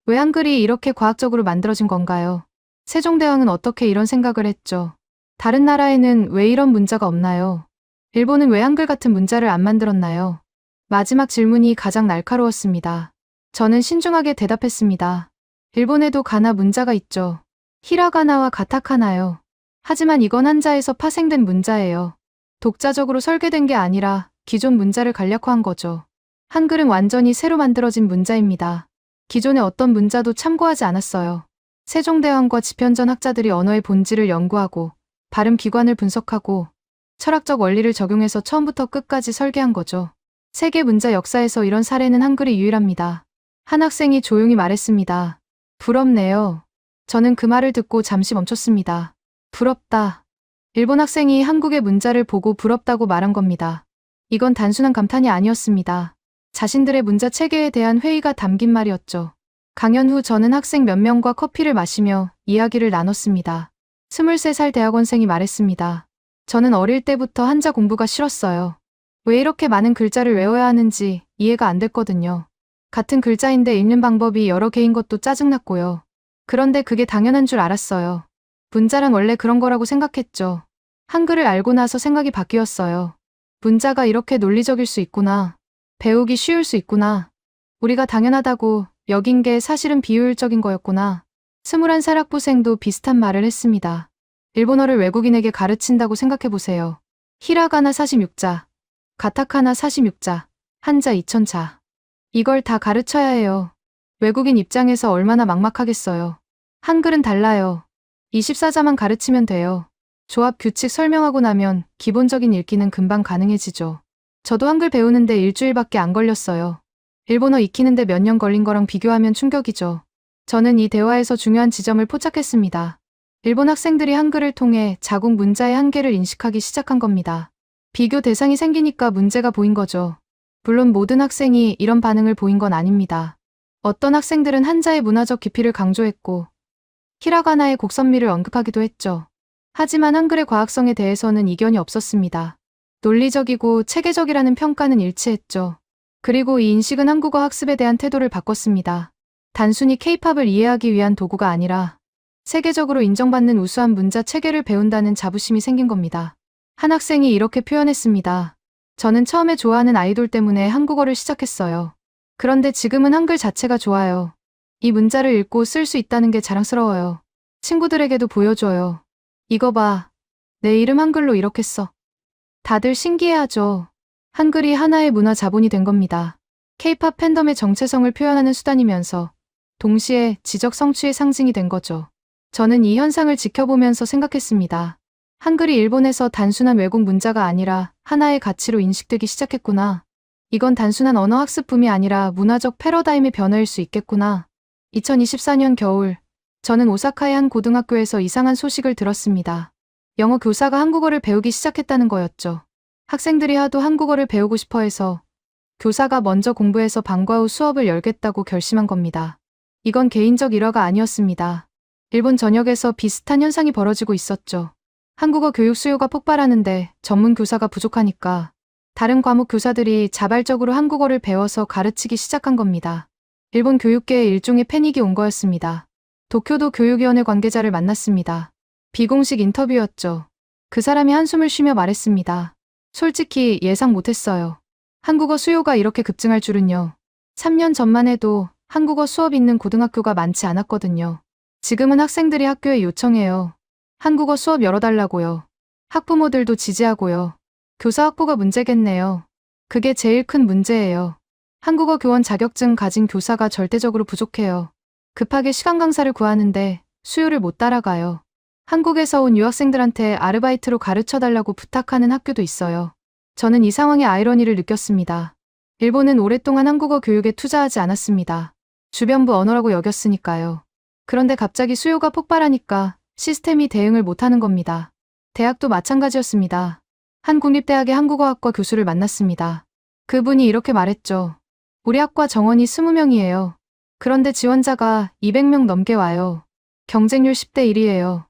왜 한글이 이렇게 과학적으로 만들어진 건가요? 세종대왕은 어떻게 이런 생각을 했죠? 다른 나라에는 왜 이런 문자가 없나요? 일본은 왜 한글 같은 문자를 안 만들었나요? 마지막 질문이 가장 날카로웠습니다. 저는 신중하게 대답했습니다. 일본에도 가나 문자가 있죠. 히라가나와 가타카나요. 하지만 이건 한자에서 파생된 문자예요. 독자적으로 설계된 게 아니라 기존 문자를 간략화한 거죠. 한글은 완전히 새로 만들어진 문자입니다. 기존의 어떤 문자도 참고하지 않았어요. 세종대왕과 집현전 학자들이 언어의 본질을 연구하고 발음 기관을 분석하고 철학적 원리를 적용해서 처음부터 끝까지 설계한 거죠. 세계 문자 역사에서 이런 사례는 한글이 유일합니다. 한 학생이 조용히 말했습니다. 부럽네요. 저는 그 말을 듣고 잠시 멈췄습니다. 부럽다. 일본 학생이 한국의 문자를 보고 부럽다고 말한 겁니다. 이건 단순한 감탄이 아니었습니다. 자신들의 문자 체계에 대한 회의가 담긴 말이었죠. 강연 후 저는 학생 몇 명과 커피를 마시며 이야기를 나눴습니다. 23살 대학원생이 말했습니다. 저는 어릴 때부터 한자 공부가 싫었어요. 왜 이렇게 많은 글자를 외워야 하는지 이해가 안 됐거든요. 같은 글자인데 읽는 방법이 여러 개인 것도 짜증났고요. 그런데 그게 당연한 줄 알았어요. 문자란 원래 그런 거라고 생각했죠. 한글을 알고 나서 생각이 바뀌었어요. 문자가 이렇게 논리적일 수 있구나. 배우기 쉬울 수 있구나. 우리가 당연하다고 여긴 게 사실은 비효율적인 거였구나. 21살 학부생도 비슷한 말을 했습니다. 일본어를 외국인에게 가르친다고 생각해보세요. 히라가나 46자, 가타카나 46자, 한자 2000자. 이걸 다 가르쳐야 해요. 외국인 입장에서 얼마나 막막하겠어요. 한글은 달라요. 24자만 가르치면 돼요. 조합 규칙 설명하고 나면 기본적인 읽기는 금방 가능해지죠. 저도 한글 배우는데 일주일밖에 안 걸렸어요. 일본어 익히는데 몇 년 걸린 거랑 비교하면 충격이죠. 저는 이 대화에서 중요한 지점을 포착했습니다. 일본 학생들이 한글을 통해 자국 문자의 한계를 인식하기 시작한 겁니다. 비교 대상이 생기니까 문제가 보인 거죠. 물론 모든 학생이 이런 반응을 보인 건 아닙니다. 어떤 학생들은 한자의 문화적 깊이를 강조했고 히라가나의 곡선미를 언급하기도 했죠. 하지만 한글의 과학성에 대해서는 이견이 없었습니다. 논리적이고 체계적이라는 평가는 일치했죠. 그리고 이 인식은 한국어 학습에 대한 태도를 바꿨습니다. 단순히 K-팝을 이해하기 위한 도구가 아니라 세계적으로 인정받는 우수한 문자 체계를 배운다는 자부심이 생긴 겁니다. 한 학생이 이렇게 표현했습니다. 저는 처음에 좋아하는 아이돌 때문에 한국어를 시작했어요. 그런데 지금은 한글 자체가 좋아요. 이 문자를 읽고 쓸 수 있다는 게 자랑스러워요. 친구들에게도 보여줘요. 이거 봐. 내 이름 한글로 이렇게 써. 다들 신기해하죠. 한글이 하나의 문화 자본이 된 겁니다. K-팝 팬덤의 정체성을 표현하는 수단이면서 동시에 지적 성취의 상징이 된 거죠. 저는 이 현상을 지켜보면서 생각했습니다. 한글이 일본에서 단순한 외국 문자가 아니라 하나의 가치로 인식되기 시작했구나. 이건 단순한 언어 학습품이 아니라 문화적 패러다임의 변화일 수 있겠구나. 2024년 겨울, 저는 오사카의 한 고등학교에서 이상한 소식을 들었습니다. 영어 교사가 한국어를 배우기 시작했다는 거였죠. 학생들이 하도 한국어를 배우고 싶어 해서 교사가 먼저 공부해서 방과 후 수업을 열겠다고 결심한 겁니다. 이건 개인적 일화가 아니었습니다. 일본 전역에서 비슷한 현상이 벌어지고 있었죠. 한국어 교육 수요가 폭발하는데 전문 교사가 부족하니까 다른 과목 교사들이 자발적으로 한국어를 배워서 가르치기 시작한 겁니다. 일본 교육계에 일종의 패닉이 온 거였습니다. 도쿄도 교육위원회 관계자를 만났습니다. 비공식 인터뷰였죠. 그 사람이 한숨을 쉬며 말했습니다. 솔직히 예상 못했어요. 한국어 수요가 이렇게 급증할 줄은요. 3년 전만 해도 한국어 수업 있는 고등학교가 많지 않았거든요. 지금은 학생들이 학교에 요청해요. 한국어 수업 열어달라고요. 학부모들도 지지하고요. 교사 확보가 문제겠네요. 그게 제일 큰 문제예요. 한국어 교원 자격증 가진 교사가 절대적으로 부족해요. 급하게 시간 강사를 구하는데 수요를 못 따라가요. 한국에서 온 유학생들한테 아르바이트로 가르쳐달라고 부탁하는 학교도 있어요. 저는 이 상황의 아이러니를 느꼈습니다. 일본은 오랫동안 한국어 교육에 투자하지 않았습니다. 주변부 언어라고 여겼으니까요. 그런데 갑자기 수요가 폭발하니까 시스템이 대응을 못하는 겁니다. 대학도 마찬가지였습니다. 한 국립대학의 한국어학과 교수를 만났습니다. 그분이 이렇게 말했죠. 우리 학과 정원이 20명이에요. 그런데 지원자가 200명 넘게 와요. 경쟁률 10대 1이에요.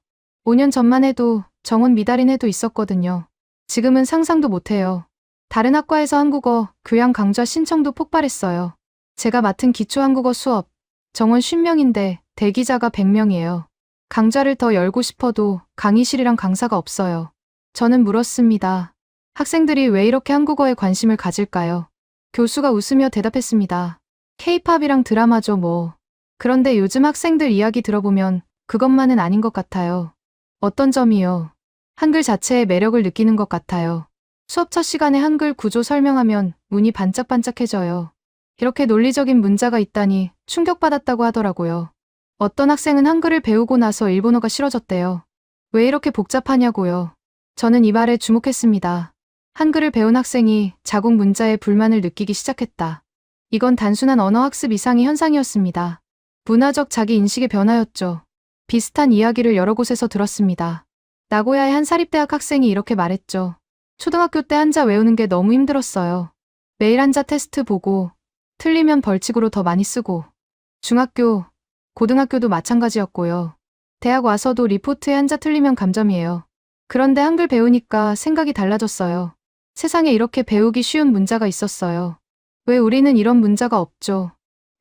5년 전만 해도 정원 미달인 해도 있었거든요. 지금은 상상도 못해요. 다른 학과에서 한국어 교양 강좌 신청도 폭발했어요. 제가 맡은 기초 한국어 수업, 정원 50명인데 대기자가 100명이에요. 강좌를 더 열고 싶어도 강의실이랑 강사가 없어요. 저는 물었습니다. 학생들이 왜 이렇게 한국어에 관심을 가질까요? 교수가 웃으며 대답했습니다. K-팝이랑 드라마죠 뭐. 그런데 요즘 학생들 이야기 들어보면 그것만은 아닌 것 같아요. 어떤 점이요? 한글 자체의 매력을 느끼는 것 같아요. 수업 첫 시간에 한글 구조 설명하면 눈이 반짝반짝해져요. 이렇게 논리적인 문자가 있다니 충격받았다고 하더라고요. 어떤 학생은 한글을 배우고 나서 일본어가 싫어졌대요. 왜 이렇게 복잡하냐고요. 저는 이 말에 주목했습니다. 한글을 배운 학생이 자국 문자에 불만을 느끼기 시작했다. 이건 단순한 언어학습 이상의 현상이었습니다. 문화적 자기 인식의 변화였죠. 비슷한 이야기를 여러 곳에서 들었습니다. 나고야의 한 사립대학 학생이 이렇게 말했죠. 초등학교 때 한자 외우는 게 너무 힘들었어요. 매일 한자 테스트 보고 틀리면 벌칙으로 더 많이 쓰고. 중학교, 고등학교도 마찬가지였고요. 대학 와서도 리포트에 한자 틀리면 감점이에요. 그런데 한글 배우니까 생각이 달라졌어요. 세상에 이렇게 배우기 쉬운 문자가 있었어요. 왜 우리는 이런 문자가 없죠?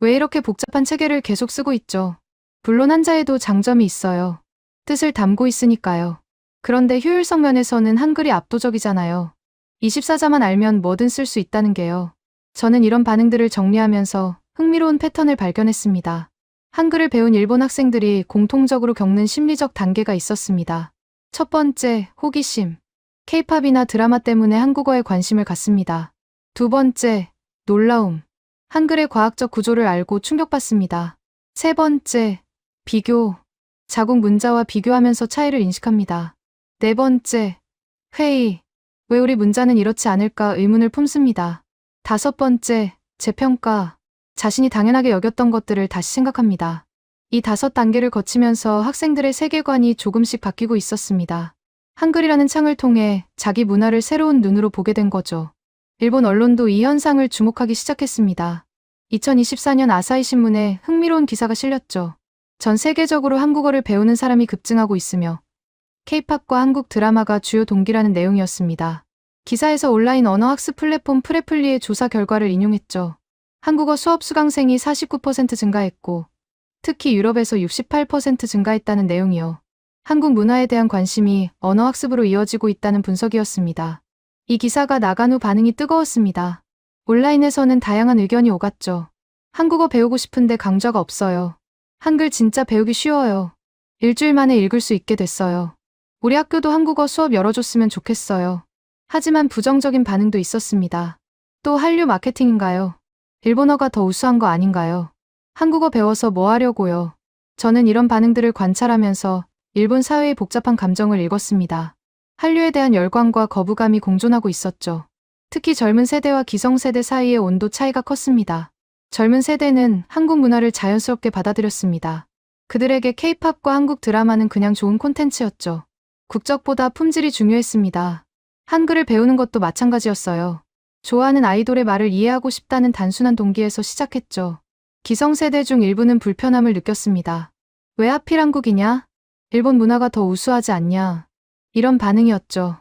왜 이렇게 복잡한 체계를 계속 쓰고 있죠? 물론 한자에도 장점이 있어요. 뜻을 담고 있으니까요. 그런데 효율성 면에서는 한글이 압도적이잖아요. 24자만 알면 뭐든 쓸 수 있다는 게요. 저는 이런 반응들을 정리하면서 흥미로운 패턴을 발견했습니다. 한글을 배운 일본 학생들이 공통적으로 겪는 심리적 단계가 있었습니다. 첫 번째, 호기심. K-팝이나 드라마 때문에 한국어에 관심을 갖습니다. 두 번째, 놀라움. 한글의 과학적 구조를 알고 충격받습니다. 세 번째, 비교. 자국 문자와 비교하면서 차이를 인식합니다. 네 번째, 회의. 왜 우리 문자는 이렇지 않을까 의문을 품습니다. 다섯 번째, 재평가. 자신이 당연하게 여겼던 것들을 다시 생각합니다. 이 5단계를 거치면서 학생들의 세계관이 조금씩 바뀌고 있었습니다. 한글이라는 창을 통해 자기 문화를 새로운 눈으로 보게 된 거죠. 일본 언론도 이 현상을 주목하기 시작했습니다. 2024년 아사히 신문에 흥미로운 기사가 실렸죠. 전 세계적으로 한국어를 배우는 사람이 급증하고 있으며 K-팝과 한국 드라마가 주요 동기라는 내용이었습니다. 기사에서 온라인 언어학습 플랫폼 프레플리의 조사 결과를 인용했죠. 한국어 수업 수강생이 49% 증가했고 특히 유럽에서 68% 증가했다는 내용이요. 한국 문화에 대한 관심이 언어학습으로 이어지고 있다는 분석이었습니다. 이 기사가 나간 후 반응이 뜨거웠습니다. 온라인에서는 다양한 의견이 오갔죠. 한국어 배우고 싶은데 강좌가 없어요. 한글 진짜 배우기 쉬워요. 일주일 만에 읽을 수 있게 됐어요. 우리 학교도 한국어 수업 열어줬으면 좋겠어요. 하지만 부정적인 반응도 있었습니다. 또 한류 마케팅인가요? 일본어가 더 우수한 거 아닌가요? 한국어 배워서 뭐 하려고요? 저는 이런 반응들을 관찰하면서 일본 사회의 복잡한 감정을 읽었습니다. 한류에 대한 열광과 거부감이 공존하고 있었죠. 특히 젊은 세대와 기성세대 사이의 온도 차이가 컸습니다. 젊은 세대는 한국 문화를 자연스럽게 받아들였습니다. 그들에게 K-팝과 한국 드라마는 그냥 좋은 콘텐츠였죠. 국적보다 품질이 중요했습니다. 한글을 배우는 것도 마찬가지였어요. 좋아하는 아이돌의 말을 이해하고 싶다는 단순한 동기에서 시작했죠. 기성세대 중 일부는 불편함을 느꼈습니다. 왜 하필 한국이냐? 일본 문화가 더 우수하지 않냐? 이런 반응이었죠.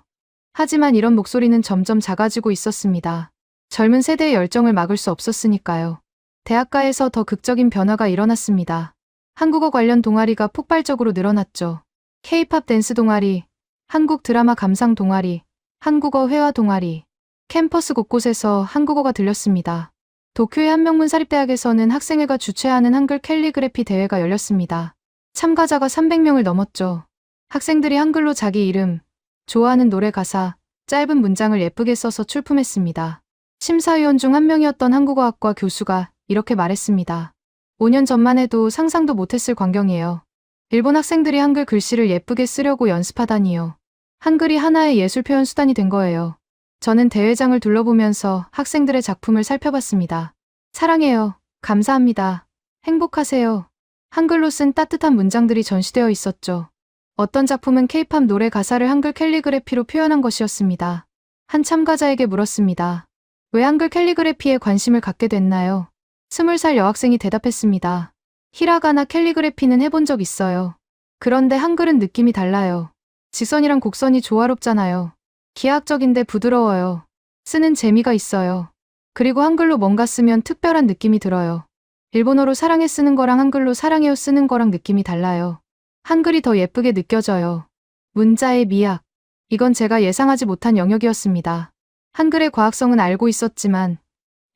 하지만 이런 목소리는 점점 작아지고 있었습니다. 젊은 세대의 열정을 막을 수 없었으니까요. 대학가에서 더 극적인 변화가 일어났습니다. 한국어 관련 동아리가 폭발적으로 늘어났죠. K-팝 댄스 동아리, 한국 드라마 감상 동아리, 한국어 회화 동아리, 캠퍼스 곳곳에서 한국어가 들렸습니다. 도쿄의 한명문 사립대학에서는 학생회가 주최하는 한글 캘리그래피 대회가 열렸습니다. 참가자가 300명을 넘었죠. 학생들이 한글로 자기 이름, 좋아하는 노래 가사, 짧은 문장을 예쁘게 써서 출품했습니다. 심사위원 중 한 명이었던 한국어학과 교수가 이렇게 말했습니다. 5년 전만 해도 상상도 못했을 광경이에요. 일본 학생들이 한글 글씨를 예쁘게 쓰려고 연습하다니요. 한글이 하나의 예술 표현 수단이 된 거예요. 저는 대회장을 둘러보면서 학생들의 작품을 살펴봤습니다. 사랑해요. 감사합니다. 행복하세요. 한글로 쓴 따뜻한 문장들이 전시되어 있었죠. 어떤 작품은 K-팝 노래 가사를 한글 캘리그래피로 표현한 것이었습니다. 한 참가자에게 물었습니다. 왜 한글 캘리그래피에 관심을 갖게 됐나요? 20살 여학생이 대답했습니다. 히라가나 캘리그래피는 해본 적 있어요. 그런데 한글은 느낌이 달라요. 직선이랑 곡선이 조화롭잖아요. 기하학적인데 부드러워요. 쓰는 재미가 있어요. 그리고 한글로 뭔가 쓰면 특별한 느낌이 들어요. 일본어로 사랑해 쓰는 거랑 한글로 사랑해요 쓰는 거랑 느낌이 달라요. 한글이 더 예쁘게 느껴져요. 문자의 미학. 이건 제가 예상하지 못한 영역이었습니다. 한글의 과학성은 알고 있었지만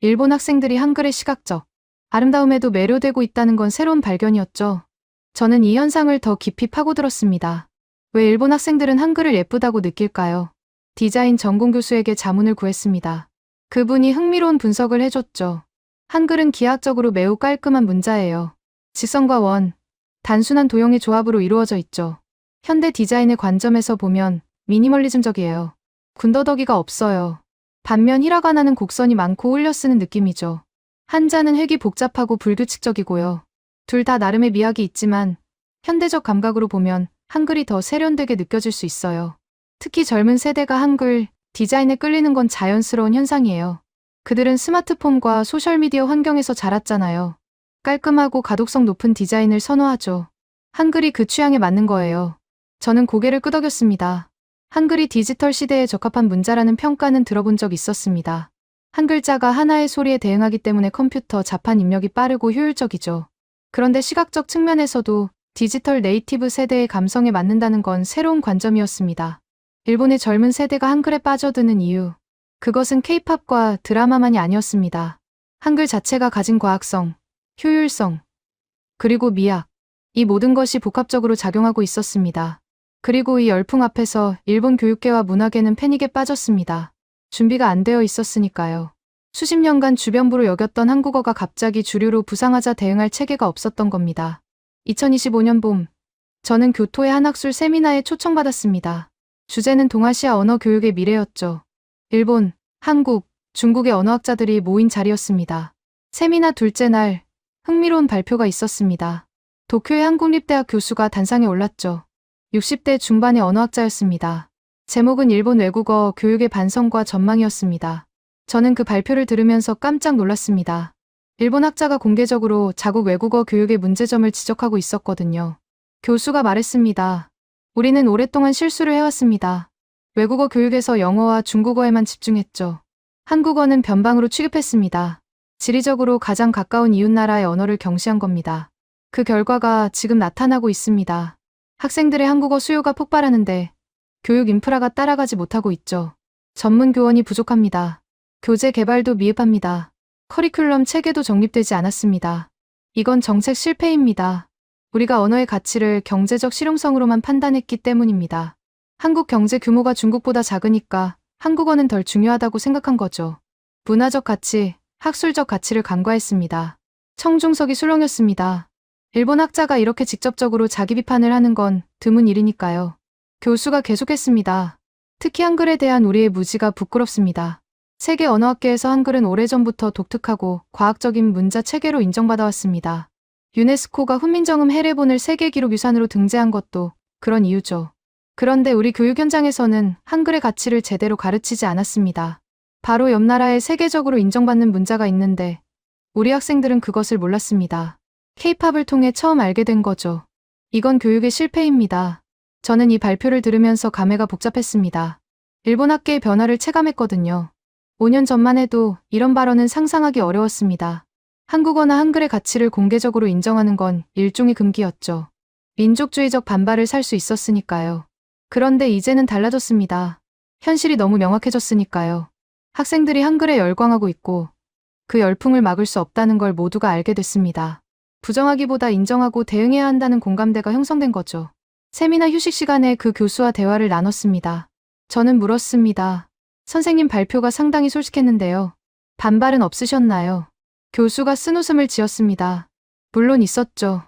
일본 학생들이 한글의 시각적 아름다움에도 매료되고 있다는 건 새로운 발견이었죠. 저는 이 현상을 더 깊이 파고들었습니다. 왜 일본 학생들은 한글을 예쁘다고 느낄까요? 디자인 전공 교수에게 자문을 구했습니다. 그분이 흥미로운 분석을 해줬죠. 한글은 기하학적으로 매우 깔끔한 문자예요. 직선과 원, 단순한 도형의 조합으로 이루어져 있죠. 현대 디자인의 관점에서 보면 미니멀리즘적이에요. 군더더기가 없어요. 반면 히라가나는 곡선이 많고 올려 쓰는 느낌이죠. 한자는 획이 복잡하고 불규칙적이고요. 둘 다 나름의 미학이 있지만 현대적 감각으로 보면 한글이 더 세련되게 느껴질 수 있어요. 특히 젊은 세대가 한글 디자인에 끌리는 건 자연스러운 현상이에요. 그들은 스마트폰과 소셜미디어 환경에서 자랐잖아요. 깔끔하고 가독성 높은 디자인을 선호하죠. 한글이 그 취향에 맞는 거예요. 저는 고개를 끄덕였습니다. 한글이 디지털 시대에 적합한 문자라는 평가는 들어본 적 있었습니다. 한 글자가 하나의 소리에 대응하기 때문에 컴퓨터 자판 입력이 빠르고 효율적이죠. 그런데 시각적 측면에서도 디지털 네이티브 세대의 감성에 맞는다는 건 새로운 관점이었습니다. 일본의 젊은 세대가 한글에 빠져드는 이유. 그것은 케이팝과 드라마만이 아니었습니다. 한글 자체가 가진 과학성, 효율성, 그리고 미학. 이 모든 것이 복합적으로 작용하고 있었습니다. 그리고 이 열풍 앞에서 일본 교육계와 문화계는 패닉에 빠졌습니다. 준비가 안 되어 있었으니까요. 수십 년간 주변부로 여겼던 한국어가 갑자기 주류로 부상하자 대응할 체계가 없었던 겁니다. 2025년 봄, 저는 교토의 한학술 세미나에 초청받았습니다. 주제는 동아시아 언어 교육의 미래였죠. 일본, 한국, 중국의 언어학자들이 모인 자리였습니다. 세미나 둘째 날, 흥미로운 발표가 있었습니다. 도쿄의 한국립대학 교수가 단상에 올랐죠. 60대 중반의 언어학자였습니다. 제목은 일본 외국어 교육의 반성과 전망이었습니다. 저는 그 발표를 들으면서 깜짝 놀랐습니다. 일본 학자가 공개적으로 자국 외국어 교육의 문제점을 지적하고 있었거든요. 교수가 말했습니다. 우리는 오랫동안 실수를 해왔습니다. 외국어 교육에서 영어와 중국어에만 집중했죠. 한국어는 변방으로 취급했습니다. 지리적으로 가장 가까운 이웃나라의 언어를 경시한 겁니다. 그 결과가 지금 나타나고 있습니다. 학생들의 한국어 수요가 폭발하는데 교육 인프라가 따라가지 못하고 있죠. 전문 교원이 부족합니다. 교재 개발도 미흡합니다. 커리큘럼 체계도 정립되지 않았습니다. 이건 정책 실패입니다. 우리가 언어의 가치를 경제적 실용성으로만 판단했기 때문입니다. 한국 경제 규모가 중국보다 작으니까 한국어는 덜 중요하다고 생각한 거죠. 문화적 가치, 학술적 가치를 간과했습니다. 청중석이 술렁였습니다. 일본 학자가 이렇게 직접적으로 자기 비판을 하는 건 드문 일이니까요. 교수가 계속했습니다. 특히 한글에 대한 우리의 무지가 부끄럽습니다. 세계 언어학계에서 한글은 오래전부터 독특하고 과학적인 문자 체계로 인정받아왔습니다. 유네스코가 훈민정음 해례본을 세계기록유산으로 등재한 것도 그런 이유죠. 그런데 우리 교육 현장에서는 한글의 가치를 제대로 가르치지 않았습니다. 바로 옆 나라에 세계적으로 인정받는 문자가 있는데 우리 학생들은 그것을 몰랐습니다. 케이팝을 통해 처음 알게 된 거죠. 이건 교육의 실패입니다. 저는 이 발표를 들으면서 감회가 복잡했습니다. 일본 학계의 변화를 체감했거든요. 5년 전만 해도 이런 발언은 상상하기 어려웠습니다. 한국어나 한글의 가치를 공개적으로 인정하는 건 일종의 금기였죠. 민족주의적 반발을 살 수 있었으니까요. 그런데 이제는 달라졌습니다. 현실이 너무 명확해졌으니까요. 학생들이 한글에 열광하고 있고 그 열풍을 막을 수 없다는 걸 모두가 알게 됐습니다. 부정하기보다 인정하고 대응해야 한다는 공감대가 형성된 거죠. 세미나 휴식 시간에 그 교수와 대화를 나눴습니다. 저는 물었습니다. 선생님 발표가 상당히 솔직했는데요. 반발은 없으셨나요? 교수가 쓴웃음을 지었습니다. 물론 있었죠.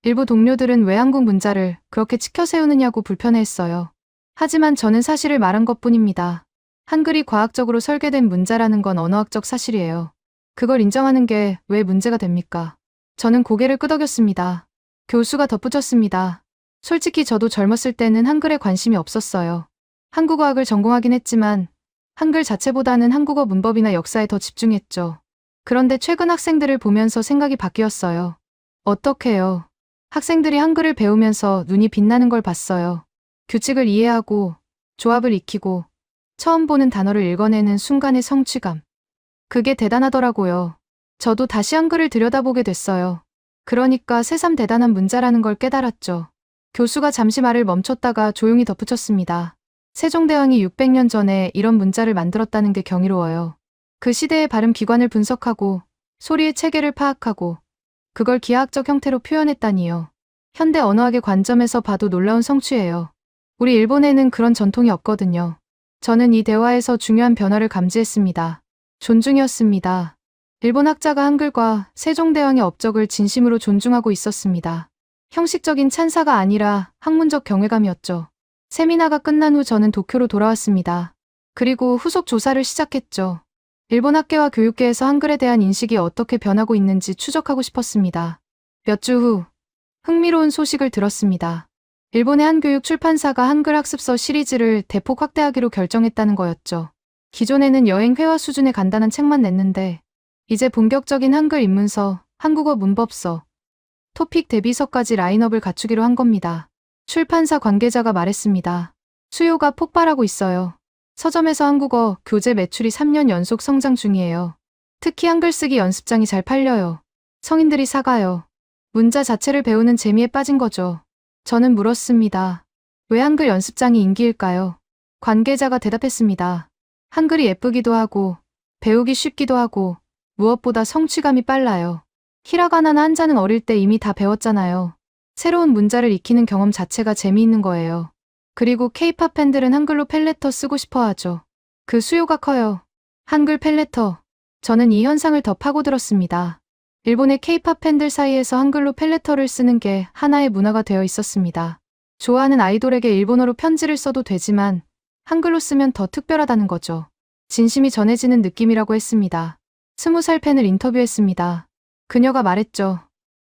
일부 동료들은 왜 한국 문자를 그렇게 치켜 세우느냐고 불편해했어요. 하지만 저는 사실을 말한 것뿐입니다. 한글이 과학적으로 설계된 문자라는 건 언어학적 사실이에요. 그걸 인정하는 게 왜 문제가 됩니까? 저는 고개를 끄덕였습니다. 교수가 덧붙였습니다. 솔직히 저도 젊었을 때는 한글에 관심이 없었어요. 한국어학을 전공하긴 했지만 한글 자체보다는 한국어 문법이나 역사에 더 집중했죠. 그런데 최근 학생들을 보면서 생각이 바뀌었어요. 어떻게요? 학생들이 한글을 배우면서 눈이 빛나는 걸 봤어요. 규칙을 이해하고 조합을 익히고 처음 보는 단어를 읽어내는 순간의 성취감. 그게 대단하더라고요. 저도 다시 한글을 들여다보게 됐어요. 그러니까 새삼 대단한 문자라는 걸 깨달았죠. 교수가 잠시 말을 멈췄다가 조용히 덧붙였습니다. 세종대왕이 600년 전에 이런 문자를 만들었다는 게 경이로워요. 그 시대의 발음 기관을 분석하고 소리의 체계를 파악하고 그걸 기하학적 형태로 표현했다니요. 현대 언어학의 관점에서 봐도 놀라운 성취예요. 우리 일본에는 그런 전통이 없거든요. 저는 이 대화에서 중요한 변화를 감지했습니다. 존중이었습니다. 일본 학자가 한글과 세종대왕의 업적을 진심으로 존중하고 있었습니다. 형식적인 찬사가 아니라 학문적 경외감이었죠. 세미나가 끝난 후 저는 도쿄로 돌아왔습니다. 그리고 후속 조사를 시작했죠. 일본 학계와 교육계에서 한글에 대한 인식이 어떻게 변하고 있는지 추적하고 싶었습니다. 몇 주 후 흥미로운 소식을 들었습니다. 일본의 한 교육 출판사가 한글 학습서 시리즈를 대폭 확대하기로 결정했다는 거였죠. 기존에는 여행 회화 수준의 간단한 책만 냈는데 이제 본격적인 한글 입문서, 한국어 문법서, 토픽 데뷔서까지 라인업을 갖추기로 한 겁니다. 출판사 관계자가 말했습니다. 수요가 폭발하고 있어요. 서점에서 한국어 교재 매출이 3년 연속 성장 중이에요. 특히 한글 쓰기 연습장이 잘 팔려요. 성인들이 사가요. 문자 자체를 배우는 재미에 빠진 거죠. 저는 물었습니다. 왜 한글 연습장이 인기일까요? 관계자가 대답했습니다. 한글이 예쁘기도 하고 배우기 쉽기도 하고 무엇보다 성취감이 빨라요. 히라가나나 한자는 어릴 때 이미 다 배웠잖아요. 새로운 문자를 익히는 경험 자체가 재미있는 거예요. 그리고 K-팝 팬들은 한글로 팬레터 쓰고 싶어 하죠. 그 수요가 커요. 한글 팬레터. 저는 이 현상을 더 파고들었습니다. 일본의 K-팝 팬들 사이에서 한글로 팬레터를 쓰는 게 하나의 문화가 되어 있었습니다. 좋아하는 아이돌에게 일본어로 편지를 써도 되지만 한글로 쓰면 더 특별하다는 거죠. 진심이 전해지는 느낌이라고 했습니다. 20살 팬을 인터뷰했습니다. 그녀가 말했죠.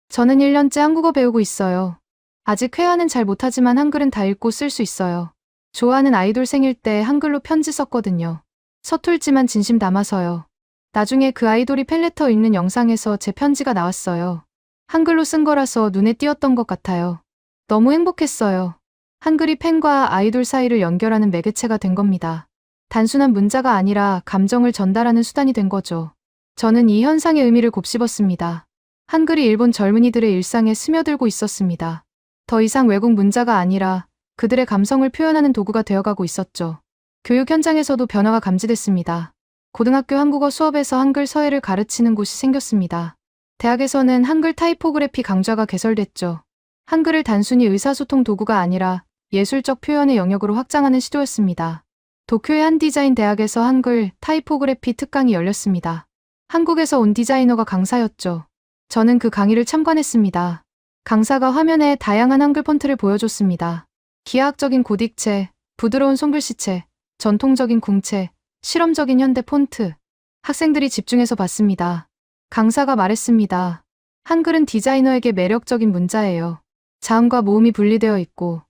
저는 1년째 한국어 배우고 있어요. 아직 회화는 잘 못하지만 한글은 다 읽고 쓸 수 있어요. 좋아하는 아이돌 생일 때 한글로 편지 썼거든요. 서툴지만 진심 담아서요. 나중에 그 아이돌이 팬레터 읽는 영상에서 제 편지가 나왔어요. 한글로 쓴 거라서 눈에 띄었던 것 같아요. 너무 행복했어요. 한글이 팬과 아이돌 사이를 연결하는 매개체가 된 겁니다. 단순한 문자가 아니라 감정을 전달하는 수단이 된 거죠. 저는 이 현상의 의미를 곱씹었습니다. 한글이 일본 젊은이들의 일상에 스며들고 있었습니다. 더 이상 외국 문자가 아니라 그들의 감성을 표현하는 도구가 되어가고 있었죠. 교육 현장에서도 변화가 감지됐습니다. 고등학교 한국어 수업에서 한글 서예를 가르치는 곳이 생겼습니다. 대학에서는 한글 타이포그래피 강좌가 개설됐죠. 한글을 단순히 의사소통 도구가 아니라 예술적 표현의 영역으로 확장하는 시도였습니다. 도쿄의 한 디자인 대학에서 한글 타이포그래피 특강이 열렸습니다. 한국에서 온 디자이너가 강사였죠. 저는 그 강의를 참관했습니다. 강사가 화면에 다양한 한글 폰트를 보여줬습니다. 기하학적인 고딕체, 부드러운 손글씨체, 전통적인 궁체, 실험적인 현대 폰트. 학생들이 집중해서 봤습니다. 강사가 말했습니다. 한글은 디자이너에게 매력적인 문자예요. 자음과 모음이 분리되어 있고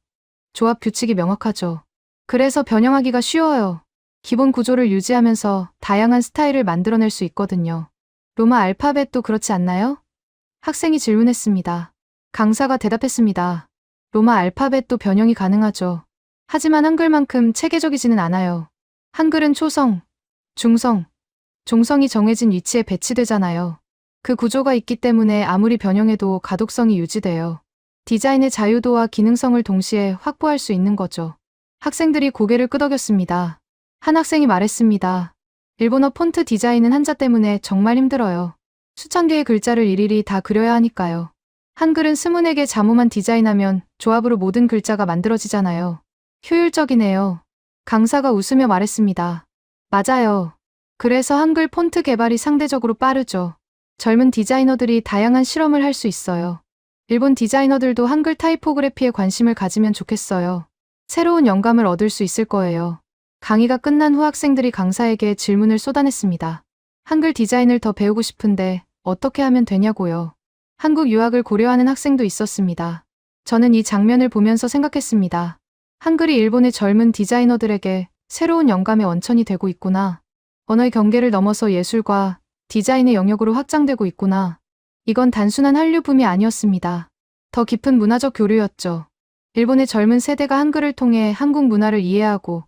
조합 규칙이 명확하죠. 그래서 변형하기가 쉬워요. 기본 구조를 유지하면서 다양한 스타일을 만들어낼 수 있거든요. 로마 알파벳도 그렇지 않나요? 학생이 질문했습니다. 강사가 대답했습니다. 로마 알파벳도 변형이 가능하죠. 하지만 한글만큼 체계적이지는 않아요. 한글은 초성, 중성, 종성이 정해진 위치에 배치되잖아요. 그 구조가 있기 때문에 아무리 변형해도 가독성이 유지돼요. 디자인의 자유도와 기능성을 동시에 확보할 수 있는 거죠. 학생들이 고개를 끄덕였습니다. 한 학생이 말했습니다. 일본어 폰트 디자인은 한자 때문에 정말 힘들어요. 수천 개의 글자를 일일이 다 그려야 하니까요. 한글은 24개 자모만 디자인하면 조합으로 모든 글자가 만들어지잖아요. 효율적이네요. 강사가 웃으며 말했습니다. 맞아요. 그래서 한글 폰트 개발이 상대적으로 빠르죠. 젊은 디자이너들이 다양한 실험을 할 수 있어요. 일본 디자이너들도 한글 타이포그래피에 관심을 가지면 좋겠어요. 새로운 영감을 얻을 수 있을 거예요. 강의가 끝난 후 학생들이 강사에게 질문을 쏟아냈습니다. 한글 디자인을 더 배우고 싶은데 어떻게 하면 되냐고요. 한국 유학을 고려하는 학생도 있었습니다. 저는 이 장면을 보면서 생각했습니다. 한글이 일본의 젊은 디자이너들에게 새로운 영감의 원천이 되고 있구나. 언어의 경계를 넘어서 예술과 디자인의 영역으로 확장되고 있구나. 이건 단순한 한류 붐이 아니었습니다. 더 깊은 문화적 교류였죠. 일본의 젊은 세대가 한글을 통해 한국 문화를 이해하고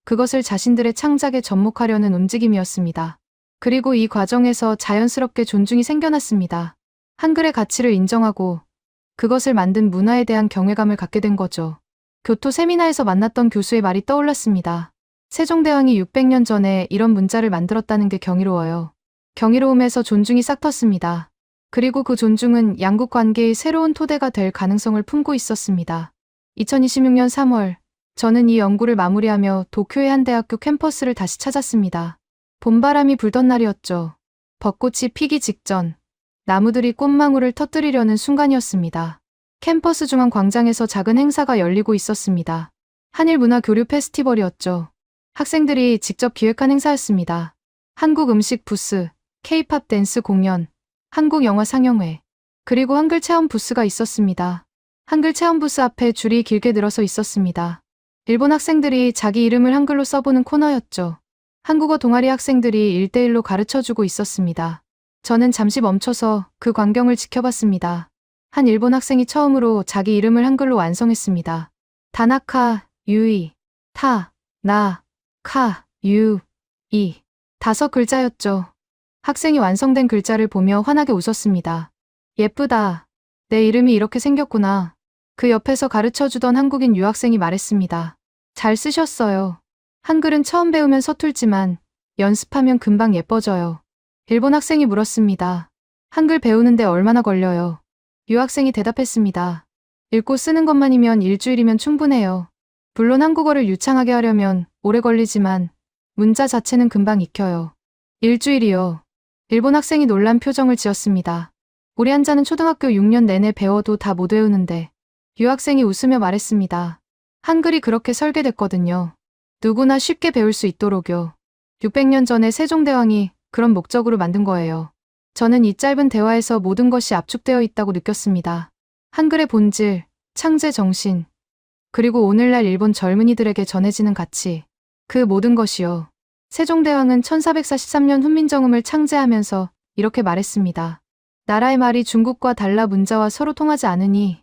그것을 자신들의 창작에 접목하려는 움직임이었습니다. 그리고 이 과정에서 자연스럽게 존중이 생겨났습니다. 한글의 가치를 인정하고 그것을 만든 문화에 대한 경외감을 갖게 된 거죠. 교토 세미나에서 만났던 교수의 말이 떠올랐습니다. 세종대왕이 600년 전에 이런 문자를 만들었다는 게 경이로워요. 경이로움에서 존중이 싹 텄습니다. 그리고 그 존중은 양국 관계의 새로운 토대가 될 가능성을 품고 있었습니다. 2026년 3월, 저는 이 연구를 마무리하며 도쿄의 한 대학교 캠퍼스를 다시 찾았습니다. 봄바람이 불던 날이었죠. 벚꽃이 피기 직전, 나무들이 꽃망울을 터뜨리려는 순간이었습니다. 캠퍼스 중앙 광장에서 작은 행사가 열리고 있었습니다. 한일 문화 교류 페스티벌이었죠. 학생들이 직접 기획한 행사였습니다. 한국 음식 부스, K-팝 댄스 공연, 한국 영화 상영회, 그리고 한글 체험 부스가 있었습니다. 한글 체험 부스 앞에 줄이 길게 늘어서 있었습니다. 일본 학생들이 자기 이름을 한글로 써보는 코너였죠. 한국어 동아리 학생들이 1대1로 가르쳐주고 있었습니다. 저는 잠시 멈춰서 그 광경을 지켜봤습니다. 한 일본 학생이 처음으로 자기 이름을 한글로 완성했습니다. 다나카, 유이, 타, 나, 카, 유, 이. 5글자였죠. 학생이 완성된 글자를 보며 환하게 웃었습니다. 예쁘다. 내 이름이 이렇게 생겼구나. 그 옆에서 가르쳐주던 한국인 유학생이 말했습니다. 잘 쓰셨어요. 한글은 처음 배우면 서툴지만 연습하면 금방 예뻐져요. 일본 학생이 물었습니다. 한글 배우는데 얼마나 걸려요? 유학생이 대답했습니다. 읽고 쓰는 것만이면 일주일이면 충분해요. 물론 한국어를 유창하게 하려면 오래 걸리지만 문자 자체는 금방 익혀요. 일주일이요. 일본 학생이 놀란 표정을 지었습니다. 우리 한자는 초등학교 6년 내내 배워도 다 못 외우는데. 유학생이 웃으며 말했습니다. 한글이 그렇게 설계됐거든요. 누구나 쉽게 배울 수 있도록요. 600년 전에 세종대왕이 그런 목적으로 만든 거예요. 저는 이 짧은 대화에서 모든 것이 압축되어 있다고 느꼈습니다. 한글의 본질, 창제 정신, 그리고 오늘날 일본 젊은이들에게 전해지는 가치, 그 모든 것이요. 세종대왕은 1443년 훈민정음을 창제하면서 이렇게 말했습니다. 나라의 말이 중국과 달라 문자와 서로 통하지 않으니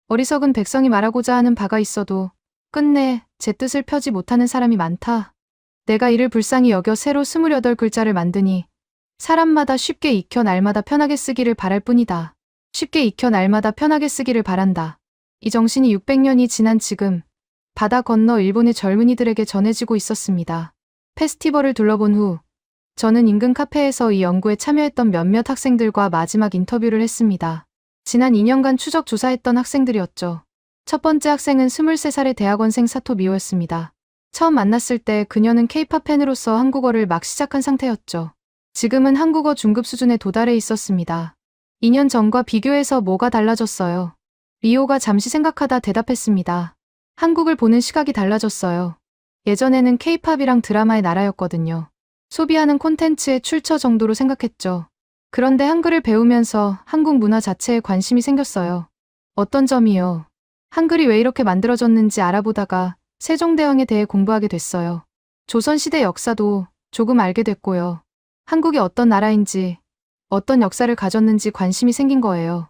어리석은 백성이 말하고자 하는 바가 있어도 끝내 제 뜻을 펴지 못하는 사람이 많다. 내가 이를 불쌍히 여겨 새로 28글자를 만드니 사람마다 쉽게 익혀 날마다 편하게 쓰기를 바랄 뿐이다. 쉽게 익혀 날마다 편하게 쓰기를 바란다. 이 정신이 600년이 지난 지금 바다 건너 일본의 젊은이들에게 전해지고 있었습니다. 페스티벌을 둘러본 후 저는 인근 카페에서 이 연구에 참여했던 몇몇 학생들과 마지막 인터뷰를 했습니다. 지난 2년간 추적 조사했던 학생들이었죠. 첫 번째 학생은 23살의 대학원생 사토 미호였습니다. 처음 만났을 때 그녀는 K-팝 팬으로서 한국어를 막 시작한 상태였죠. 지금은 한국어 중급 수준에 도달해 있었습니다. 2년 전과 비교해서 뭐가 달라졌어요? 미호가 잠시 생각하다 대답했습니다. 한국을 보는 시각이 달라졌어요. 예전에는 K-팝이랑 드라마의 나라였거든요. 소비하는 콘텐츠의 출처 정도로 생각했죠. 그런데 한글을 배우면서 한국 문화 자체에 관심이 생겼어요. 어떤 점이요? 한글이 왜 이렇게 만들어졌는지 알아보다가 세종대왕에 대해 공부하게 됐어요. 조선시대 역사도 조금 알게 됐고요. 한국이 어떤 나라인지, 어떤 역사를 가졌는지 관심이 생긴 거예요.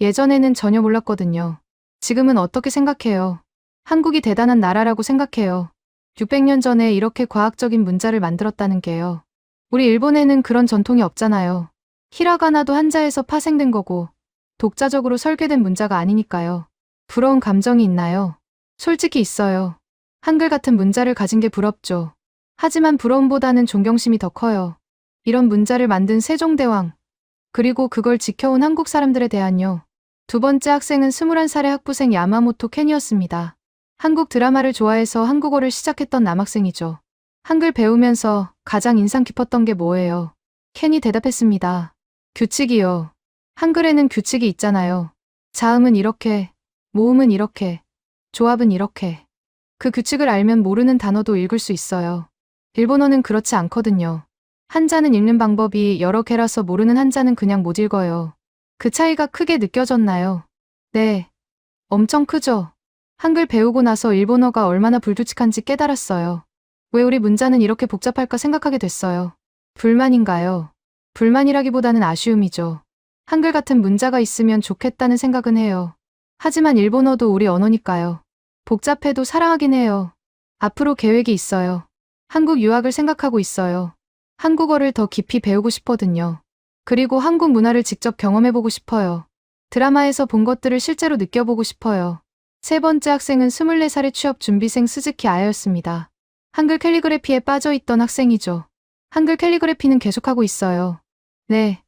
예전에는 전혀 몰랐거든요. 지금은 어떻게 생각해요? 한국이 대단한 나라라고 생각해요. 600년 전에 이렇게 과학적인 문자를 만들었다는 게요. 우리 일본에는 그런 전통이 없잖아요. 히라가나도 한자에서 파생된 거고 독자적으로 설계된 문자가 아니니까요. 부러운 감정이 있나요? 솔직히 있어요. 한글 같은 문자를 가진 게 부럽죠. 하지만 부러움보다는 존경심이 더 커요. 이런 문자를 만든 세종대왕, 그리고 그걸 지켜온 한국 사람들에 대한요. 두 번째 학생은 21살의 학부생 야마모토 켄이었습니다. 한국 드라마를 좋아해서 한국어를 시작했던 남학생이죠. 한글 배우면서 가장 인상 깊었던 게 뭐예요? 켄이 대답했습니다. 규칙이요. 한글에는 규칙이 있잖아요. 자음은 이렇게, 모음은 이렇게, 조합은 이렇게. 그 규칙을 알면 모르는 단어도 읽을 수 있어요. 일본어는 그렇지 않거든요. 한자는 읽는 방법이 여러 개라서 모르는 한자는 그냥 못 읽어요. 그 차이가 크게 느껴졌나요? 네. 엄청 크죠. 한글 배우고 나서 일본어가 얼마나 불규칙한지 깨달았어요. 왜 우리 문자는 이렇게 복잡할까 생각하게 됐어요. 불만인가요? 불만이라기보다는 아쉬움이죠. 한글 같은 문자가 있으면 좋겠다는 생각은 해요. 하지만 일본어도 우리 언어니까요. 복잡해도 사랑하긴 해요. 앞으로 계획이 있어요. 한국 유학을 생각하고 있어요. 한국어를 더 깊이 배우고 싶거든요. 그리고 한국 문화를 직접 경험해보고 싶어요. 드라마에서 본 것들을 실제로 느껴보고 싶어요. 세 번째 학생은 24살의 취업 준비생 스즈키 아야였습니다. 한글 캘리그래피에 빠져있던 학생이죠. 한글 캘리그래피는 계속하고 있어요. 네.